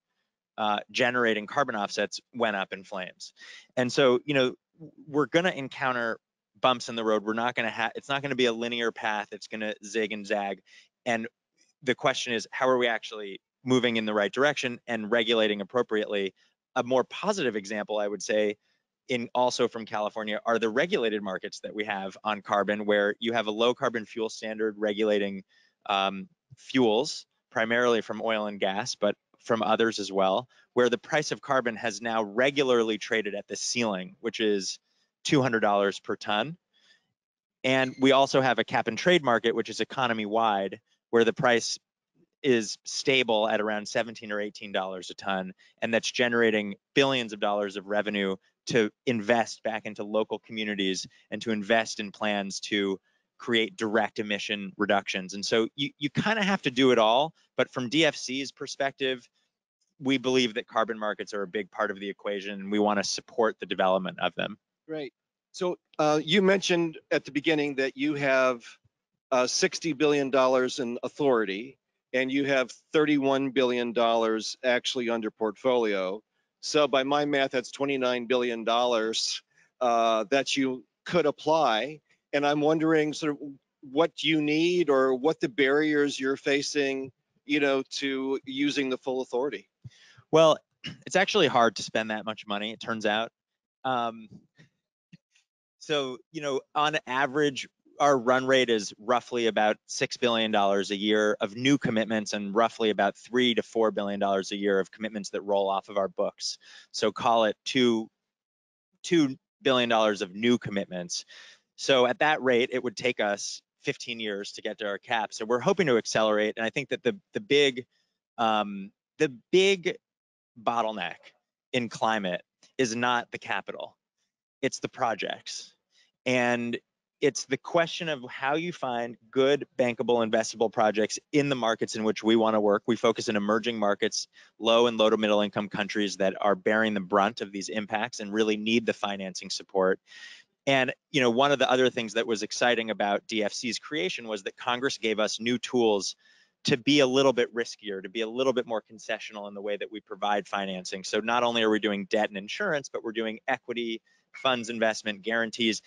generating carbon offsets went up in flames. And so, we're going to encounter bumps in the road. It's not going to be a linear path. It's going to zig and zag. And the question is, how are we actually moving in the right direction and regulating appropriately? A more positive example, I would say, also from California, are the regulated markets that we have on carbon, where you have a low carbon fuel standard regulating fuels, primarily from oil and gas, but from others as well, where the price of carbon has now regularly traded at the ceiling, which is $200 per ton. And we also have a cap and trade market, which is economy-wide, where the price is stable at around $17 or $18 a ton, and that's generating billions of dollars of revenue to invest back into local communities and to invest in plans to create direct emission reductions. And so you kind of have to do it all, but from DFC's perspective, we believe that carbon markets are a big part of the equation, and we want to support the development of them. Great. So you mentioned at the beginning that you have $60 billion in authority, and you have $31 billion actually under portfolio. So by my math, that's $29 billion that you could apply. And I'm wondering sort of what you need or what the barriers you're facing, to using the full authority. Well, it's actually hard to spend that much money, it turns out. So, on average, our run rate is roughly about $6 billion a year of new commitments and roughly about $3 to $4 billion a year of commitments that roll off of our books. So call it $2 billion of new commitments. So at that rate, it would take us 15 years to get to our cap. So we're hoping to accelerate. And I think that the big bottleneck in climate is not the capital, it's the projects. And it's the question of how you find good, bankable, investable projects in the markets in which we want to work. We focus in emerging markets, low and low to middle income countries that are bearing the brunt of these impacts and really need the financing support. And one of the other things that was exciting about DFC's creation was that Congress gave us new tools to be a little bit riskier, to be a little bit more concessional in the way that we provide financing. So not only are we doing debt and insurance, but we're doing equity, funds investment, guarantees,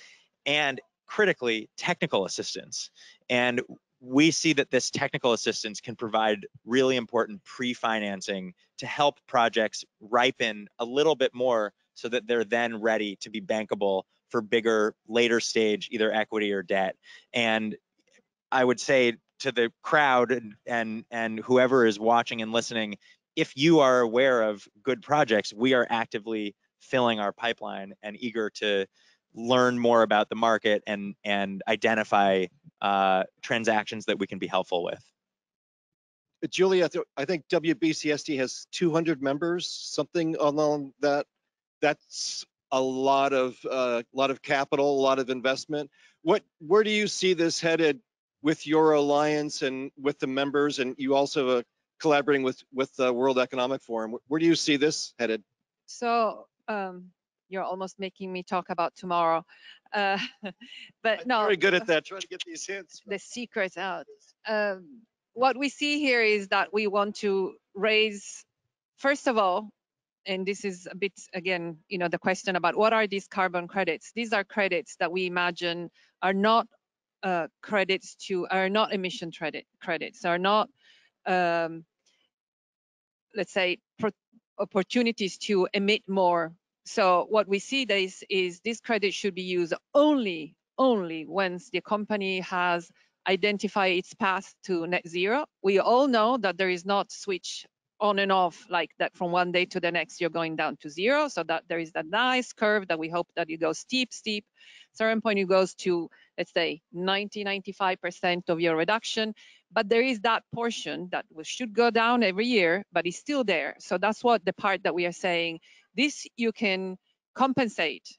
and critically, technical assistance. And we see that this technical assistance can provide really important pre-financing to help projects ripen a little bit more so that they're then ready to be bankable for bigger, later stage, either equity or debt. And I would say to the crowd and whoever is watching and listening, if you are aware of good projects, we are actively filling our pipeline and eager to learn more about the market and identify transactions that we can be helpful with. Giulia, I think WBCSD has 200 members, something along that. That's a lot of capital, a lot of investment. Where do you see this headed with your alliance and with the members, and you also collaborating with the World Economic Forum? Where do you see this headed? So you're almost making me talk about tomorrow, but no. Very good at that. Trying to get these hints. The secrets out. What we see here is that we want to raise, first of all, and this is a bit, again, the question about what are these carbon credits? These are credits that we imagine are not are not emission credits, are not, let's say, opportunities to emit more. So what we see is this credit should be used only once the company has identified its path to net zero. We all know that there is not switch on and off like that from one day to the next you're going down to zero, so that there is that nice curve that we hope that it goes steep. Certain point it goes to, let's say, 95% of your reduction, but there is that portion that should go down every year, but it's still there. So that's what the part that we are saying, this you can compensate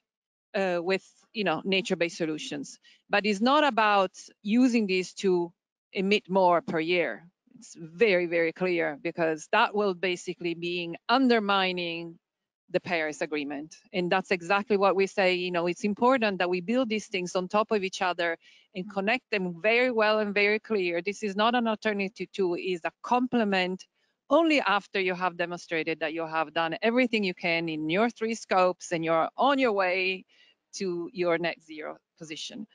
with nature-based solutions, but it's not about using these to emit more per year. It's very, very clear, because that will basically be undermining the Paris Agreement. And that's exactly what we say, it's important that we build these things on top of each other and connect them very well and very clear. This is not an alternative to, is a complement only after you have demonstrated that you have done everything you can in your 3 scopes and you're on your way to your net zero position.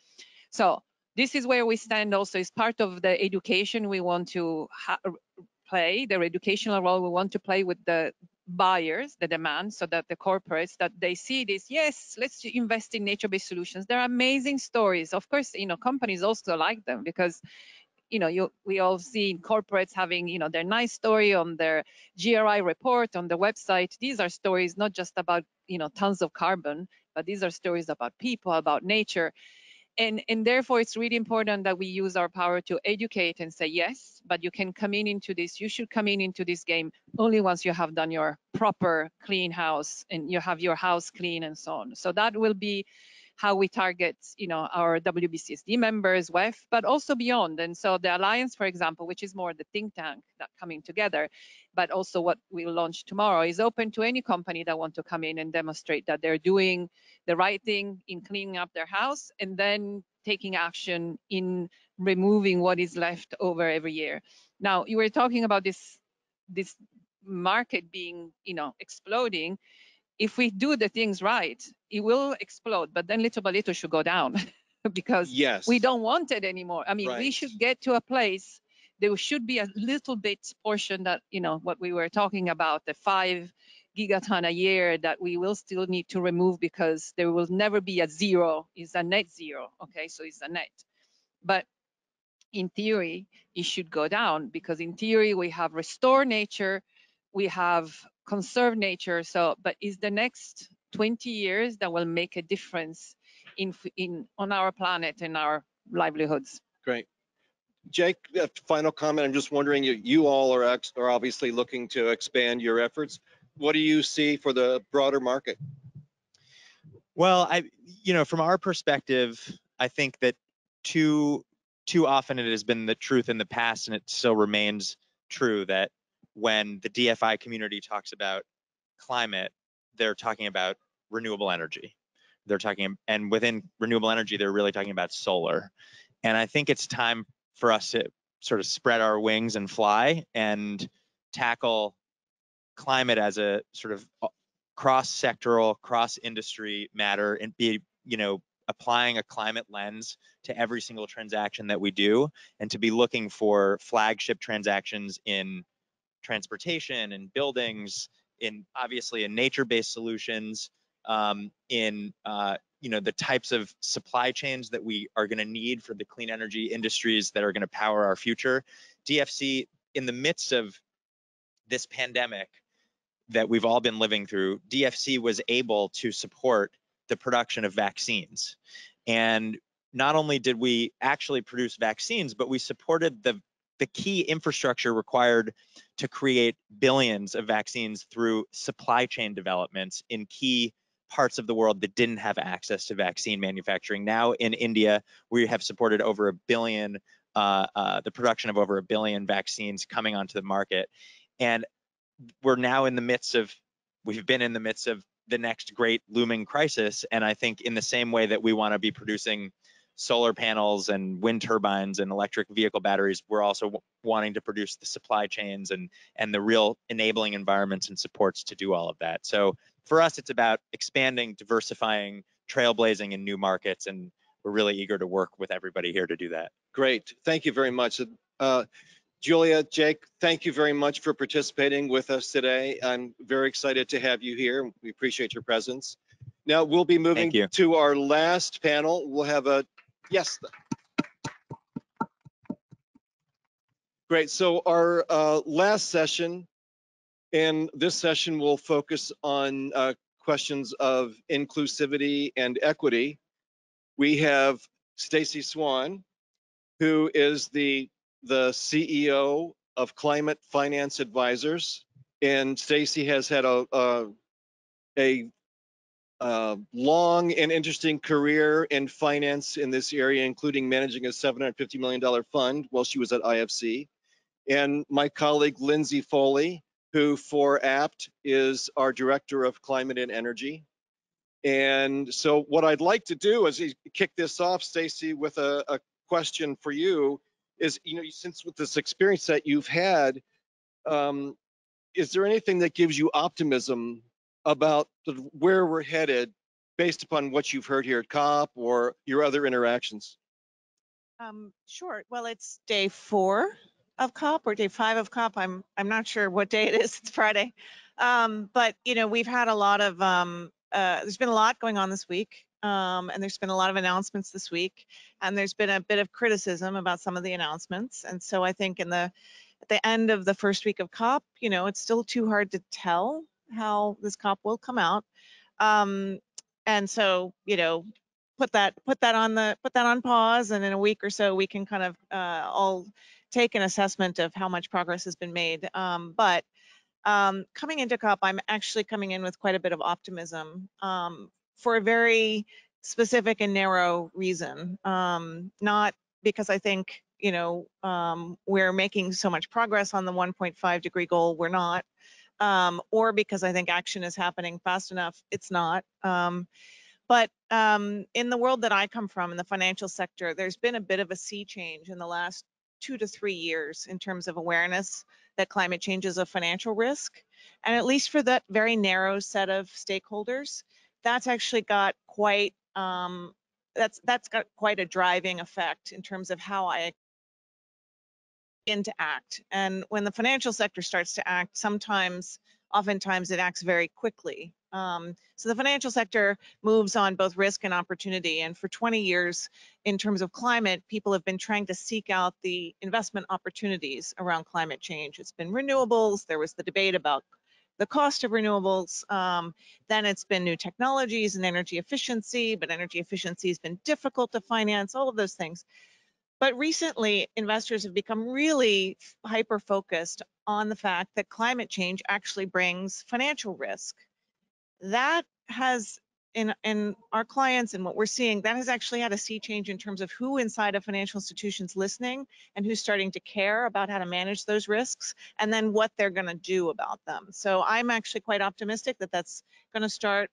So this is where we stand also as part of the education we want to play, the educational role we want to play with the buyers, the demand, so that the corporates, that they see this, yes, let's invest in nature-based solutions. They're amazing stories. Of course, companies also like them, because we all see corporates having, their nice story on their GRI report on the website. These are stories not just about, tons of carbon, but these are stories about people, about nature. And therefore, it's really important that we use our power to educate and say, yes, but you can come into this, you should come into this game only once you have done your proper clean house and you have your house clean and so on. So that will be how we target, our WBCSD members, WEF, but also beyond. And so the Alliance, for example, which is more the think tank that coming together, but also what we'll launch tomorrow, is open to any company that want to come in and demonstrate that they're doing the right thing in cleaning up their house and then taking action in removing what is left over every year. Now, you were talking about this market being, exploding. if we do the things right, it will explode, but then little by little should go down because Yes. we don't want it anymore. I mean, we Right. should get to a place, there should be a little bit portion that, you know, what we were talking about, the 5 gigaton a year that we will still need to remove because there will never be a zero, it's a net zero, okay? So it's a net. But in theory, it should go down because in theory, we have restored nature, we have conserved nature. So, but is the next 20 years that will make a difference on our planet and our livelihoods. Great. Jake, final comment. I'm just wondering, you all are obviously looking to expand your efforts. What do you see for the broader market? Well, from our perspective, I think that too often it has been the truth in the past, and it still remains true, that when the DFI community talks about climate, they're talking about renewable energy. And within renewable energy, they're really talking about solar. And I think it's time for us to sort of spread our wings and fly and tackle climate as a sort of cross-sectoral, cross-industry matter, and be, applying a climate lens to every single transaction that we do, and to be looking for flagship transactions in transportation and buildings, obviously in nature-based solutions, in the types of supply chains that we are going to need for the clean energy industries that are going to power our future. DFC, in the midst of this pandemic that we've all been living through, DFC was able to support the production of vaccines. And not only did we actually produce vaccines, but we supported the key infrastructure required to create billions of vaccines through supply chain developments in key parts of the world that didn't have access to vaccine manufacturing. Now in India, we have supported over 1 billion, the production of over 1 billion vaccines coming onto the market. And we're now we've been in the midst of the next great looming crisis. And I think in the same way that we want to be producing solar panels and wind turbines and electric vehicle batteries, we're also wanting to produce the supply chains and the real enabling environments and supports to do all of that. So for us, it's about expanding, diversifying, trailblazing in new markets, and we're really eager to work with everybody here to do that. Great. Thank you very much. Giulia, Jake, thank you very much for participating with us today. I'm very excited to have you here. We appreciate your presence. Now we'll be moving to our last panel. We'll have yes. Great. So our last session, and this session will focus on questions of inclusivity and equity. We have Stacy Swann, who is the CEO of Climate Finance Advisors, and Stacy has had a long and interesting career in finance in this area, including managing a $750 million fund while she was at IFC. And my colleague Lindsay Foley, who for Abt is our Director of Climate and Energy. And so what I'd like to do is kick this off, Stacy, with a question for you. Is, since with this experience that you've had, is there anything that gives you optimism about where we're headed based upon what you've heard here at COP or your other interactions? Sure. Well, it's day 4 of COP or day 5 of COP. I'm not sure what day it is. It's Friday. But we've had a lot of there's been a lot going on this week. And there's been a lot of announcements this week, and there's been a bit of criticism about some of the announcements. And so I think at the end of the first week of COP, it's still too hard to tell how this COP will come out. And so, put that on pause, and in a week or so we can kind of all take an assessment of how much progress has been made. But coming into COP, I'm actually coming in with quite a bit of optimism. For a very specific and narrow reason, not because I think, we're making so much progress on the 1.5 degree goal, we're not, or because I think action is happening fast enough, it's not. But in the world that I come from, in the financial sector, there's been a bit of a sea change in the last 2 to 3 years in terms of awareness that climate change is a financial risk. And at least for that very narrow set of stakeholders, that's actually got quite that's got quite a driving effect in terms of how I begin to act. And when the financial sector starts to act, oftentimes it acts very quickly. So the financial sector moves on both risk and opportunity. And for 20 years, in terms of climate, people have been trying to seek out the investment opportunities around climate change. It's been renewables. There was the debate about the cost of renewables. Then it's been new technologies and energy efficiency, but energy efficiency has been difficult to finance, all of those things. But recently, investors have become really hyper-focused on the fact that climate change actually brings financial risk. That has, in our clients and what we're seeing, that has actually had a sea change in terms of who inside of financial institutions listening and who's starting to care about how to manage those risks and then what they're going to do about them. So I'm actually quite optimistic that that's going to start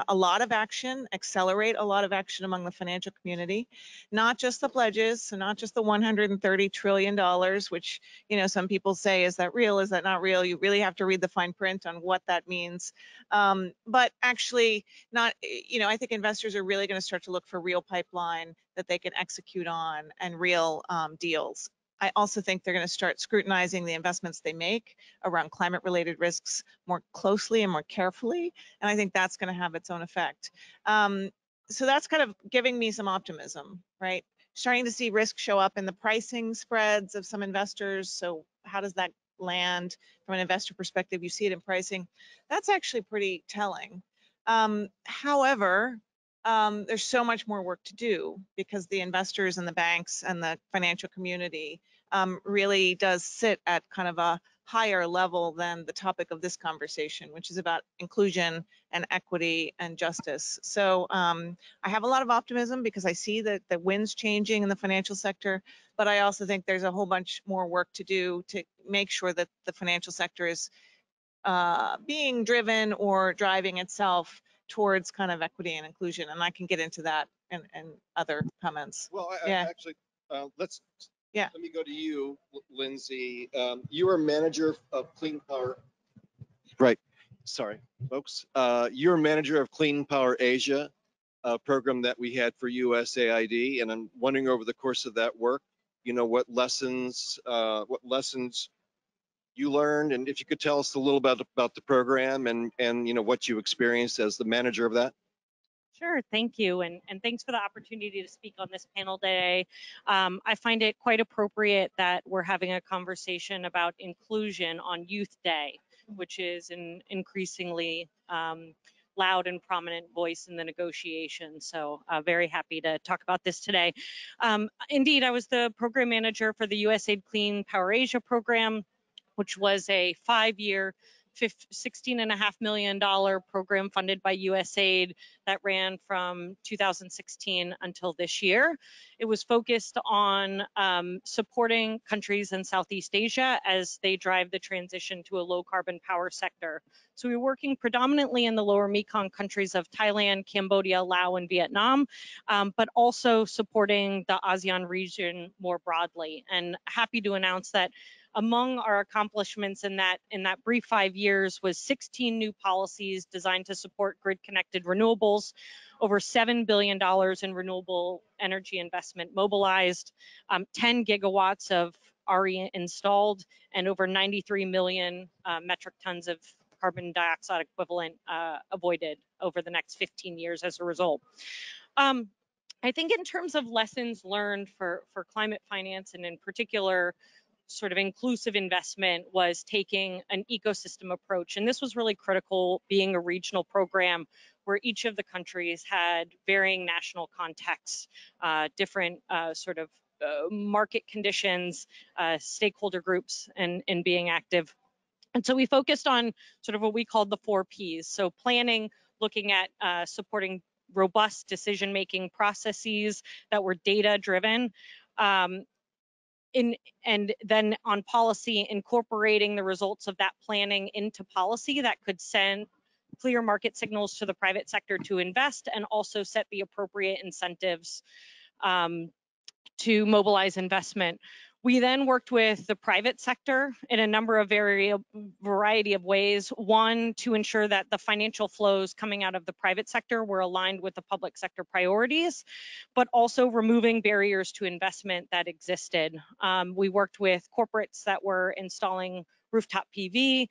a lot of action, accelerate a lot of action among the financial community, not just the pledges, so not just the $130 trillion, which, some people say, is that real? Is that not real? You really have to read the fine print on what that means. But actually not, I think investors are really going to start to look for real pipeline that they can execute on and real deals. I also think they're going to start scrutinizing the investments they make around climate-related risks more closely and more carefully, and I think that's going to have its own effect. So that's kind of giving me some optimism, right? Starting to see risk show up in the pricing spreads of some investors. So how does that land from an investor perspective? You see it in pricing. That's actually pretty telling. However, there's so much more work to do because the investors and the banks and the financial community really does sit at kind of a higher level than the topic of this conversation, which is about inclusion and equity and justice. So I have a lot of optimism because I see that the wind's changing in the financial sector, but I also think there's a whole bunch more work to do to make sure that the financial sector is being driven or driving itself towards kind of equity and inclusion, and I can get into that and other comments. Well, actually, let me go to you, Lindsay. You are manager of Clean Power. Right. Sorry, folks. You're manager of Clean Power Asia, a program that we had for USAID, and I'm wondering over the course of that work, what lessons you learned, and if you could tell us a little bit about the program and what you experienced as the manager of that. Sure, thank you, and thanks for the opportunity to speak on this panel today. I find it quite appropriate that we're having a conversation about inclusion on Youth Day, which is an increasingly loud and prominent voice in the negotiations. So very happy to talk about this today. Indeed, I was the program manager for the USAID Clean Power Asia program, which was a 5-year, $16.5 million program funded by USAID that ran from 2016 until this year. It was focused on supporting countries in Southeast Asia as they drive the transition to a low carbon power sector. So we were working predominantly in the lower Mekong countries of Thailand, Cambodia, Laos, and Vietnam, but also supporting the ASEAN region more broadly. And happy to announce that among our accomplishments in that brief 5 years was 16 new policies designed to support grid-connected renewables, over $7 billion in renewable energy investment mobilized, 10 gigawatts of RE installed, and over 93 million metric tons of carbon dioxide equivalent avoided over the next 15 years as a result. I think in terms of lessons learned for climate finance, and in particular, sort of inclusive investment, was taking an ecosystem approach. And this was really critical, being a regional program where each of the countries had varying national contexts, different sort of market conditions, stakeholder groups, and being active. And so we focused on sort of what we called the 4 Ps. So planning, looking at supporting robust decision-making processes that were data-driven, and then on policy, incorporating the results of that planning into policy that could send clear market signals to the private sector to invest, and also set the appropriate incentives to mobilize investment. We then worked with the private sector in a number of variety of ways. One, to ensure that the financial flows coming out of the private sector were aligned with the public sector priorities, but also removing barriers to investment that existed. We worked with corporates that were installing rooftop PV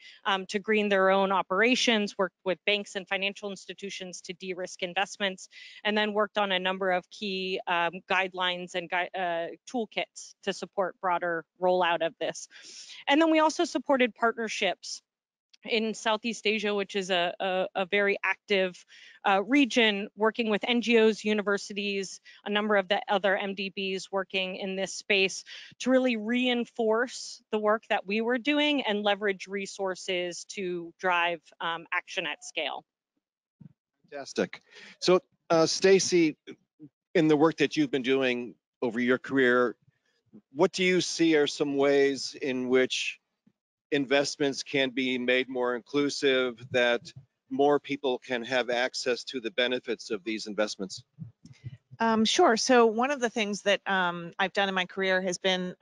to green their own operations, worked with banks and financial institutions to de-risk investments, and then worked on a number of key guidelines and toolkits to support broader rollout of this. And then we also supported partnerships in Southeast Asia, which is a very active region, working with NGOs, universities, a number of the other MDBs working in this space to really reinforce the work that we were doing and leverage resources to drive action at scale. Fantastic. So, Stacy, in the work that you've been doing over your career, what do you see are some ways in which investments can be made more inclusive, that more people can have access to the benefits of these investments? Sure. So one of the things that I've done in my career has been,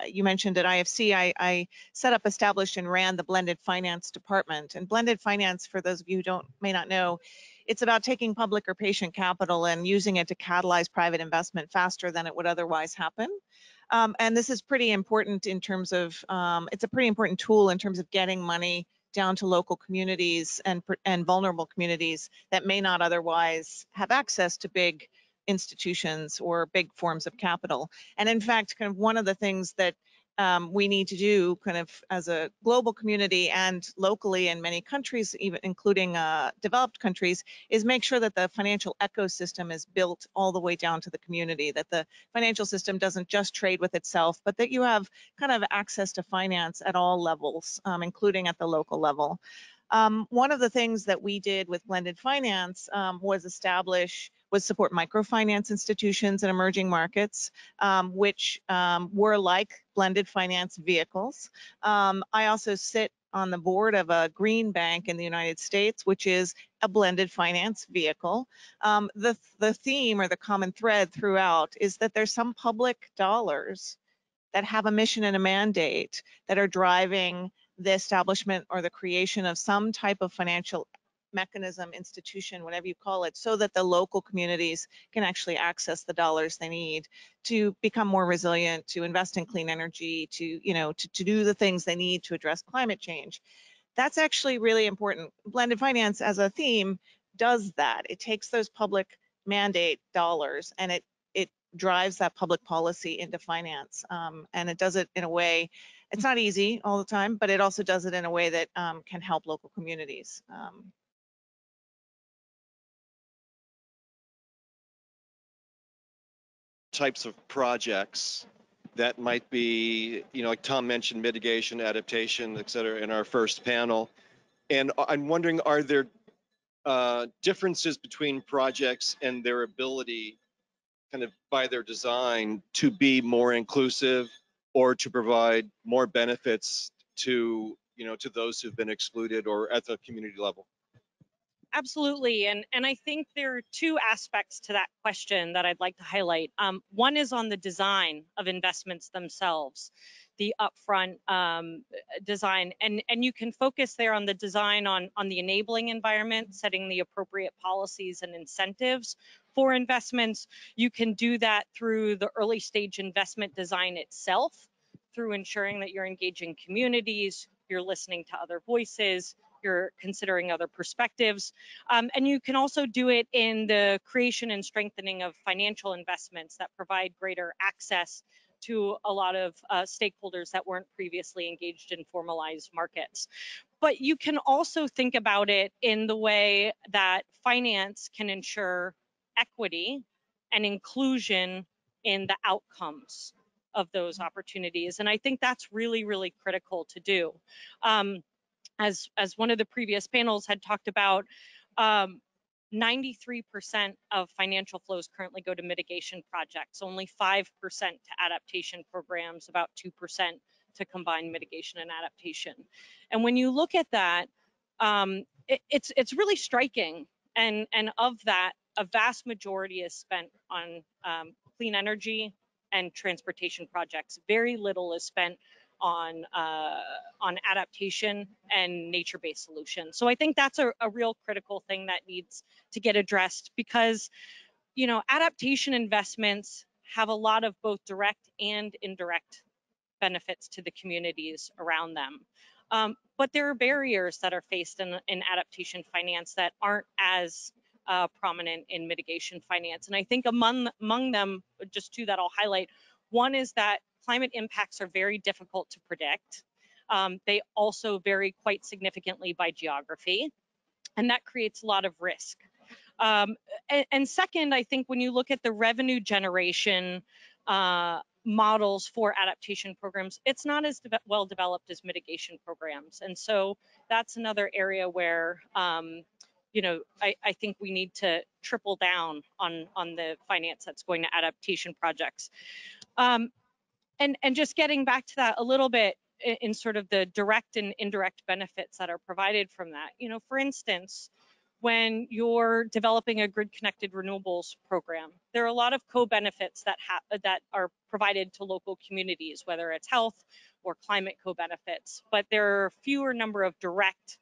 you mentioned at IFC, I set up, established, and ran the blended finance department. And blended finance, for those of you who may not know, it's about taking public or patient capital and using it to catalyze private investment faster than it would otherwise happen. And this is pretty important in terms of, it's a pretty important tool in terms of getting money down to local communities and vulnerable communities that may not otherwise have access to big institutions or big forms of capital. And in fact, kind of one of the things that we need to do kind of as a global community and locally in many countries, even including developed countries, is make sure that the financial ecosystem is built all the way down to the community, that the financial system doesn't just trade with itself, but that you have kind of access to finance at all levels, including at the local level. One of the things that we did with blended finance was support microfinance institutions in emerging markets, which were like blended finance vehicles. I also sit on the board of a green bank in the United States, which is a blended finance vehicle. The theme or the common thread throughout is that there's some public dollars that have a mission and a mandate that are driving the establishment or the creation of some type of financial mechanism, institution, whatever you call it, so that the local communities can actually access the dollars they need to become more resilient, to invest in clean energy, to do the things they need to address climate change. That's actually really important. Blended finance as a theme does that. It takes those public mandate dollars and it drives that public policy into finance. And it does it in a way, it's not easy all the time, but it also does it in a way that can help local communities. Types of projects that might be, like Tom mentioned, mitigation, adaptation, et cetera, in our first panel. And I'm wondering, are there differences between projects and their ability, kind of by their design, to be more inclusive or to provide more benefits to, to those who've been excluded or at the community level? Absolutely, and I think there are two aspects to that question that I'd like to highlight. One is on the design of investments themselves, the upfront design, and you can focus there on the design on the enabling environment, setting the appropriate policies and incentives for investments. You can do that through the early stage investment design itself, through ensuring that you're engaging communities, you're listening to other voices, you're considering other perspectives. And you can also do it in the creation and strengthening of financial investments that provide greater access to a lot of stakeholders that weren't previously engaged in formalized markets. But you can also think about it in the way that finance can ensure equity and inclusion in the outcomes of those opportunities. And I think that's really, really critical to do. As one of the previous panels had talked about, 93% of financial flows currently go to mitigation projects, only 5% to adaptation programs, about 2% to combined mitigation and adaptation. And when you look at that, it's really striking. And of that, a vast majority is spent on clean energy and transportation projects. Very little is spent on adaptation and nature-based solutions. So I think that's a real critical thing that needs to get addressed, because, you know, adaptation investments have a lot of both direct and indirect benefits to the communities around them. But there are barriers that are faced in adaptation finance that aren't as prominent in mitigation finance. And I think among them, just two that I'll highlight, one is that climate impacts are very difficult to predict. They also vary quite significantly by geography, and that creates a lot of risk. And second, I think when you look at the revenue generation models for adaptation programs, it's not as well developed as mitigation programs. And so that's another area where, you know, I think we need to triple down on the finance that's going to adaptation projects. And just getting back to that a little bit in sort of the direct and indirect benefits that are provided from that. You know, for instance, when you're developing a grid-connected renewables program, there are a lot of co-benefits that are provided to local communities, whether it's health or climate co-benefits, but there are fewer number of direct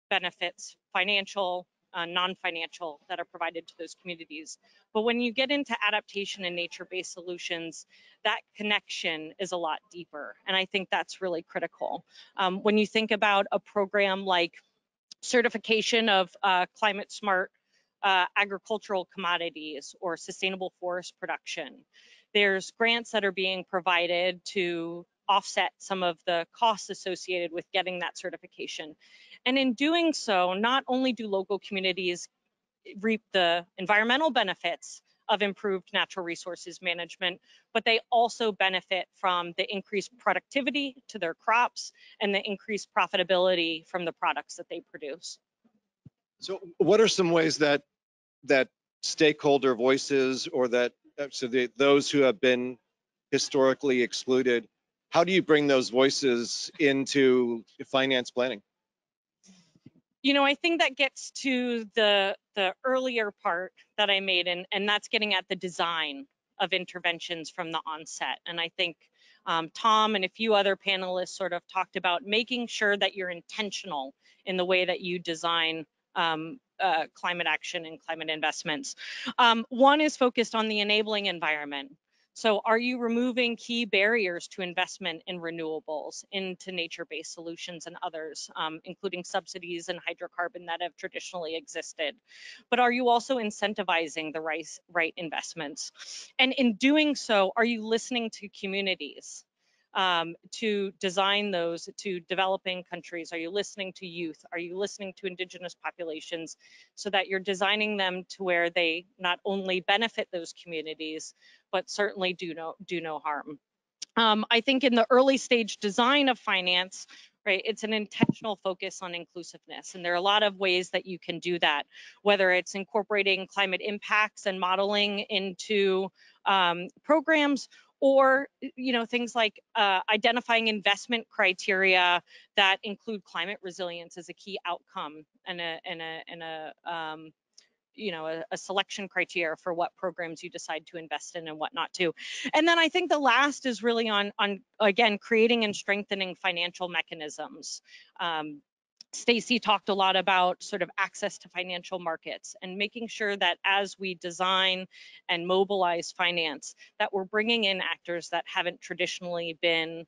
benefits, financial, non-financial, that are provided to those communities. But when you get into adaptation and nature-based solutions, that connection is a lot deeper, and I think that's really critical. When you think about a program like certification of climate smart agricultural commodities or sustainable forest production, there's grants that are being provided to offset some of the costs associated with getting that certification. And in doing so, not only do local communities reap the environmental benefits of improved natural resources management, but they also benefit from the increased productivity to their crops and the increased profitability from the products that they produce. So what are some ways that stakeholder voices, or that those who have been historically excluded, how do you bring those voices into finance planning? You know, I think that gets to the earlier part that I made, and that's getting at the design of interventions from the onset. And I think Tom and a few other panelists sort of talked about making sure that you're intentional in the way that you design climate action and climate investments. One is focused on the enabling environment. So are you removing key barriers to investment in renewables, into nature-based solutions and others, including subsidies and hydrocarbon that have traditionally existed? But are you also incentivizing the right investments? And in doing so, are you listening to communities to design those to developing countries? Are you listening to youth? Are you listening to indigenous populations, so that you're designing them to where they not only benefit those communities, but certainly do no harm? I think in the early stage design of finance, right, it's an intentional focus on inclusiveness, and there are a lot of ways that you can do that, whether it's incorporating climate impacts and modeling into programs, or, you know, things like identifying investment criteria that include climate resilience as a key outcome and a selection criteria for what programs you decide to invest in and what not to. And then I think the last is really on again, creating and strengthening financial mechanisms. Stacy talked a lot about sort of access to financial markets, and making sure that as we design and mobilize finance, that we're bringing in actors that haven't traditionally been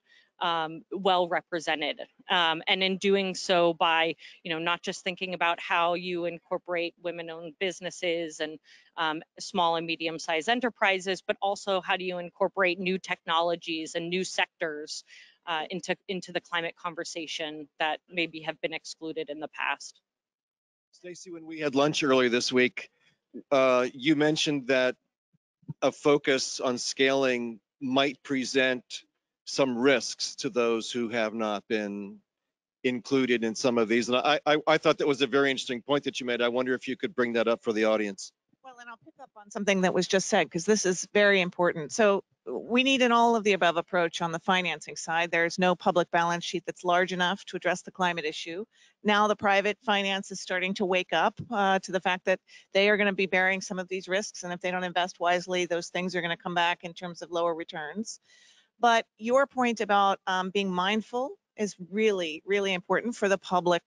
well represented, and in doing so by, you know, not just thinking about how you incorporate women-owned businesses and small and medium-sized enterprises, but also how do you incorporate new technologies and new sectors into the climate conversation that maybe have been excluded in the past. Stacy, when we had lunch earlier this week, you mentioned that a focus on scaling might present some risks to those who have not been included in some of these. And I thought that was a very interesting point that you made. I wonder if you could bring that up for the audience. Well, and I'll pick up on something that was just said, because this is very important. So we need an all of the above approach on the financing side. There's no public balance sheet that's large enough to address the climate issue. Now the private finance is starting to wake up to the fact that they are going to be bearing some of these risks, and if they don't invest wisely, those things are going to come back in terms of lower returns. But your point about being mindful is really, really important for the public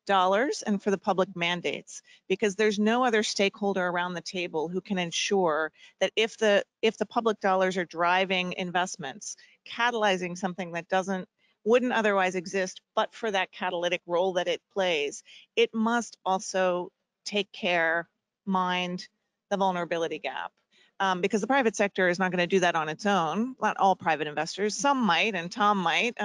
dollars and for the public mandates, because there's no other stakeholder around the table who can ensure that if the public dollars are driving investments, catalyzing something that wouldn't otherwise exist, but for that catalytic role that it plays, it must also take care, mind the vulnerability gap. Because the private sector is not going to do that on its own. Not all private investors. Some might, and Tom might.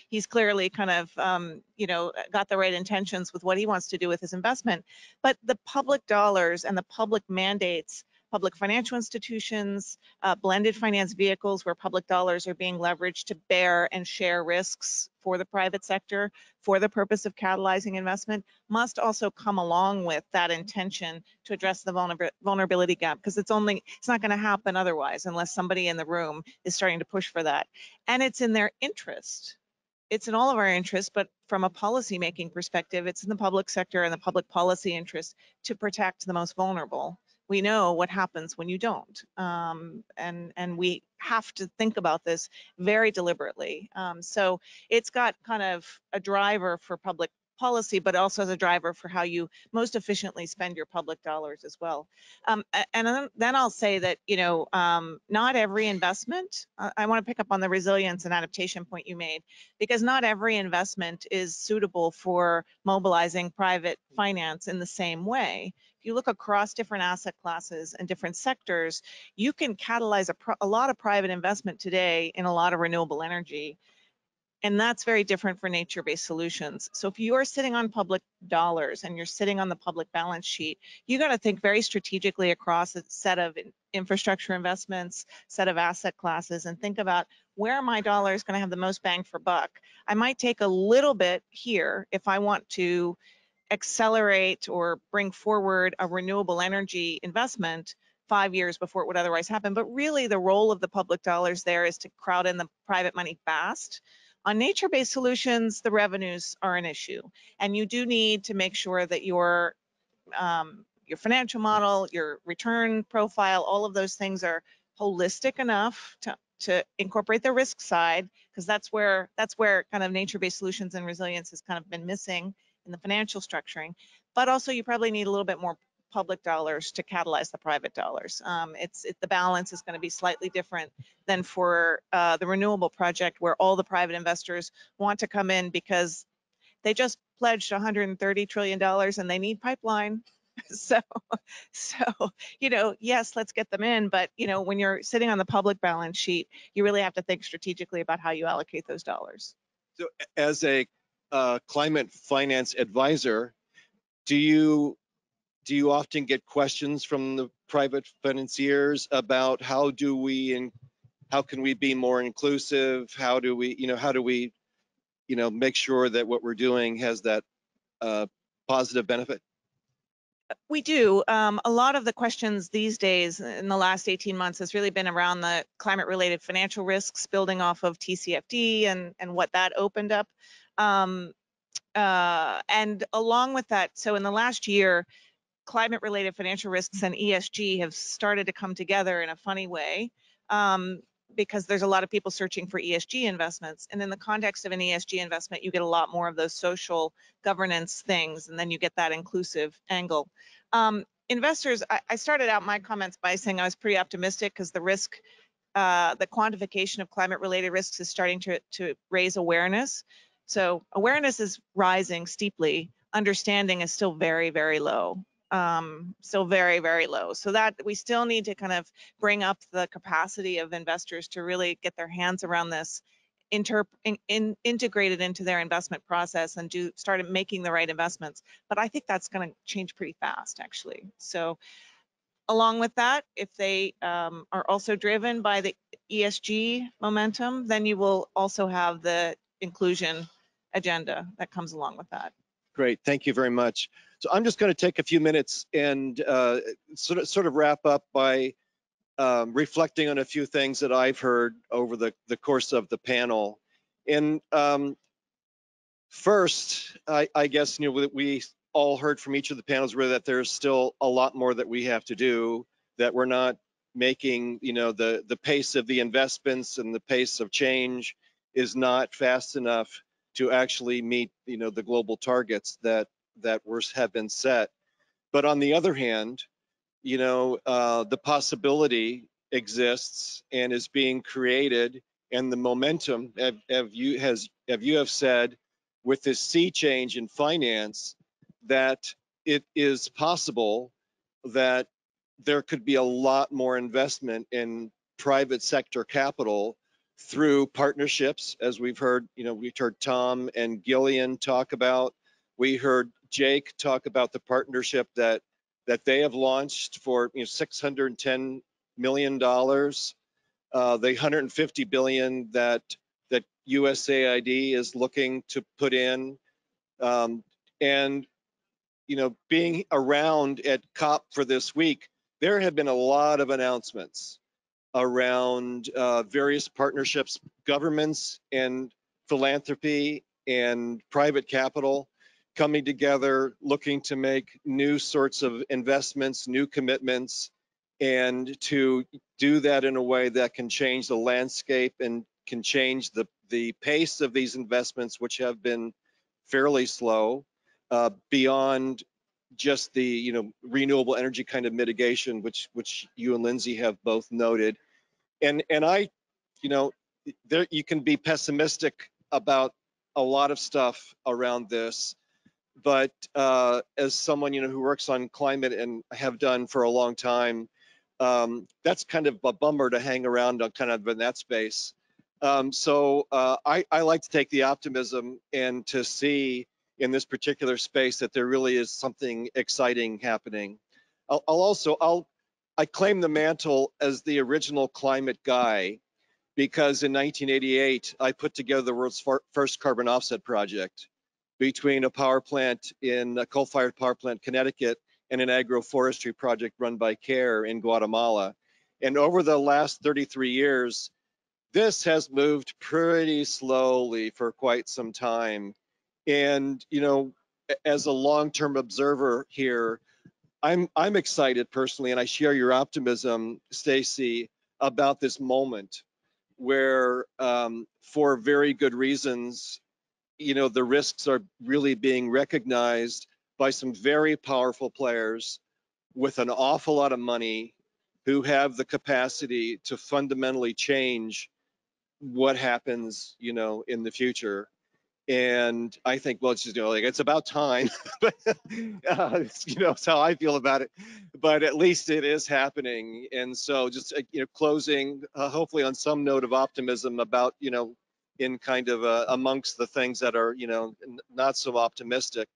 He's clearly kind of, got the right intentions with what he wants to do with his investment. But the public dollars and the public mandates, public financial institutions, blended finance vehicles where public dollars are being leveraged to bear and share risks for the private sector for the purpose of catalyzing investment, must also come along with that intention to address the vulnerability gap, because it's not going to happen otherwise unless somebody in the room is starting to push for that. And it's in their interest. It's in all of our interests, but from a policy-making perspective, it's in the public sector and the public policy interest to protect the most vulnerable. We know what happens when you don't, and we have to think about this very deliberately. So it's got kind of a driver for public policy, but also as a driver for how you most efficiently spend your public dollars as well. And then I'll say that, not every investment, I want to pick up on the resilience and adaptation point you made, because not every investment is suitable for mobilizing private finance in the same way. If you look across different asset classes and different sectors, you can catalyze a lot of private investment today in a lot of renewable energy. And that's very different for nature-based solutions. So if you're sitting on public dollars and you're sitting on the public balance sheet, you got to think very strategically across a set of infrastructure investments, set of asset classes, and think about where are my dollars going to have the most bang for buck. I might take a little bit here if I want to accelerate or bring forward a renewable energy investment 5 years before it would otherwise happen. But really the role of the public dollars there is to crowd in the private money fast. On nature-based solutions, the revenues are an issue, and you do need to make sure that your financial model, your return profile, all of those things are holistic enough to incorporate the risk side, because that's where kind of nature-based solutions and resilience has kind of been missing in the financial structuring. But also you probably need a little bit more public dollars to catalyze the private dollars. The balance is going to be slightly different than for the renewable project, where all the private investors want to come in because they just pledged $130 trillion and they need pipeline. So, yes, let's get them in. But, when you're sitting on the public balance sheet, you really have to think strategically about how you allocate those dollars. So as a climate finance advisor, do you often get questions from the private financiers about how can we be more inclusive? How do we make sure that what we're doing has that positive benefit? We do. A lot of the questions these days in the last 18 months has really been around the climate-related financial risks, building off of TCFD and what that opened up. And along with that, so in the last year, climate-related financial risks and ESG have started to come together in a funny way, because there's a lot of people searching for ESG investments. And in the context of an ESG investment, you get a lot more of those social governance things, and then you get that inclusive angle. Investors, I started out my comments by saying I was pretty optimistic because the quantification of climate-related risks is starting to raise awareness. So awareness is rising steeply. Understanding is still very, very low. Still very, very low. So that we still need to kind of bring up the capacity of investors to really get their hands around this, integrate it into their investment process and start making the right investments. But I think that's going to change pretty fast, actually. So along with that, if they are also driven by the ESG momentum, then you will also have the inclusion agenda that comes along with that. Great, thank you very much. So I'm just going to take a few minutes and sort of wrap up by reflecting on a few things that I've heard over the course of the panel. And first, I guess, we all heard from each of the panels really that there's still a lot more that we have to do, that we're not making, the pace of the investments and the pace of change is not fast enough to actually meet, the global targets that have been set. But on the other hand, the possibility exists and is being created, and the momentum, have you said, with this sea change in finance, that it is possible that there could be a lot more investment in private sector capital through partnerships, as we've heard, we've heard Tom and Gillian talk about. We heard Jake talk about the partnership that they have launched for $610 million, the $150 billion that USAID is looking to put in, and being around at COP for this week, there have been a lot of announcements around various partnerships, governments and philanthropy and private capital coming together, looking to make new sorts of investments, new commitments, and to do that in a way that can change the landscape and can change the pace of these investments, which have been fairly slow, beyond just the renewable energy kind of mitigation, which you and Lindsay have both noted. And I, there you can be pessimistic about a lot of stuff around this, but as someone who works on climate and have done for a long time, that's kind of a bummer to hang around on kind of in that space. So I like to take the optimism and to see in this particular space that there really is something exciting happening. I claim the mantle as the original climate guy, because in 1988, I put together the world's first carbon offset project between a power plant in a coal-fired power plant, Connecticut, and an agroforestry project run by CARE in Guatemala. And over the last 33 years, this has moved pretty slowly for quite some time. And, as a long-term observer here, I'm excited personally, and I share your optimism, Stacy, about this moment where, for very good reasons, the risks are really being recognized by some very powerful players with an awful lot of money who have the capacity to fundamentally change what happens, in the future. And I think, well, it's just, it's about time. But it's how I feel about it. But at least it is happening. And so just, closing, hopefully on some note of optimism about, in kind of amongst the things that are, not so optimistic.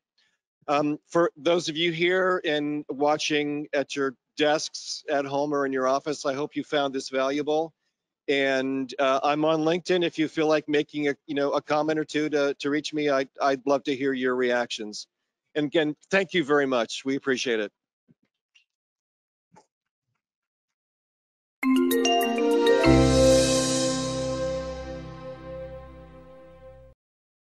For those of you here and watching at your desks at home or in your office, I hope you found this valuable. And I'm on LinkedIn. If you feel like making a comment or two to reach me, I'd love to hear your reactions. And again, thank you very much. We appreciate it.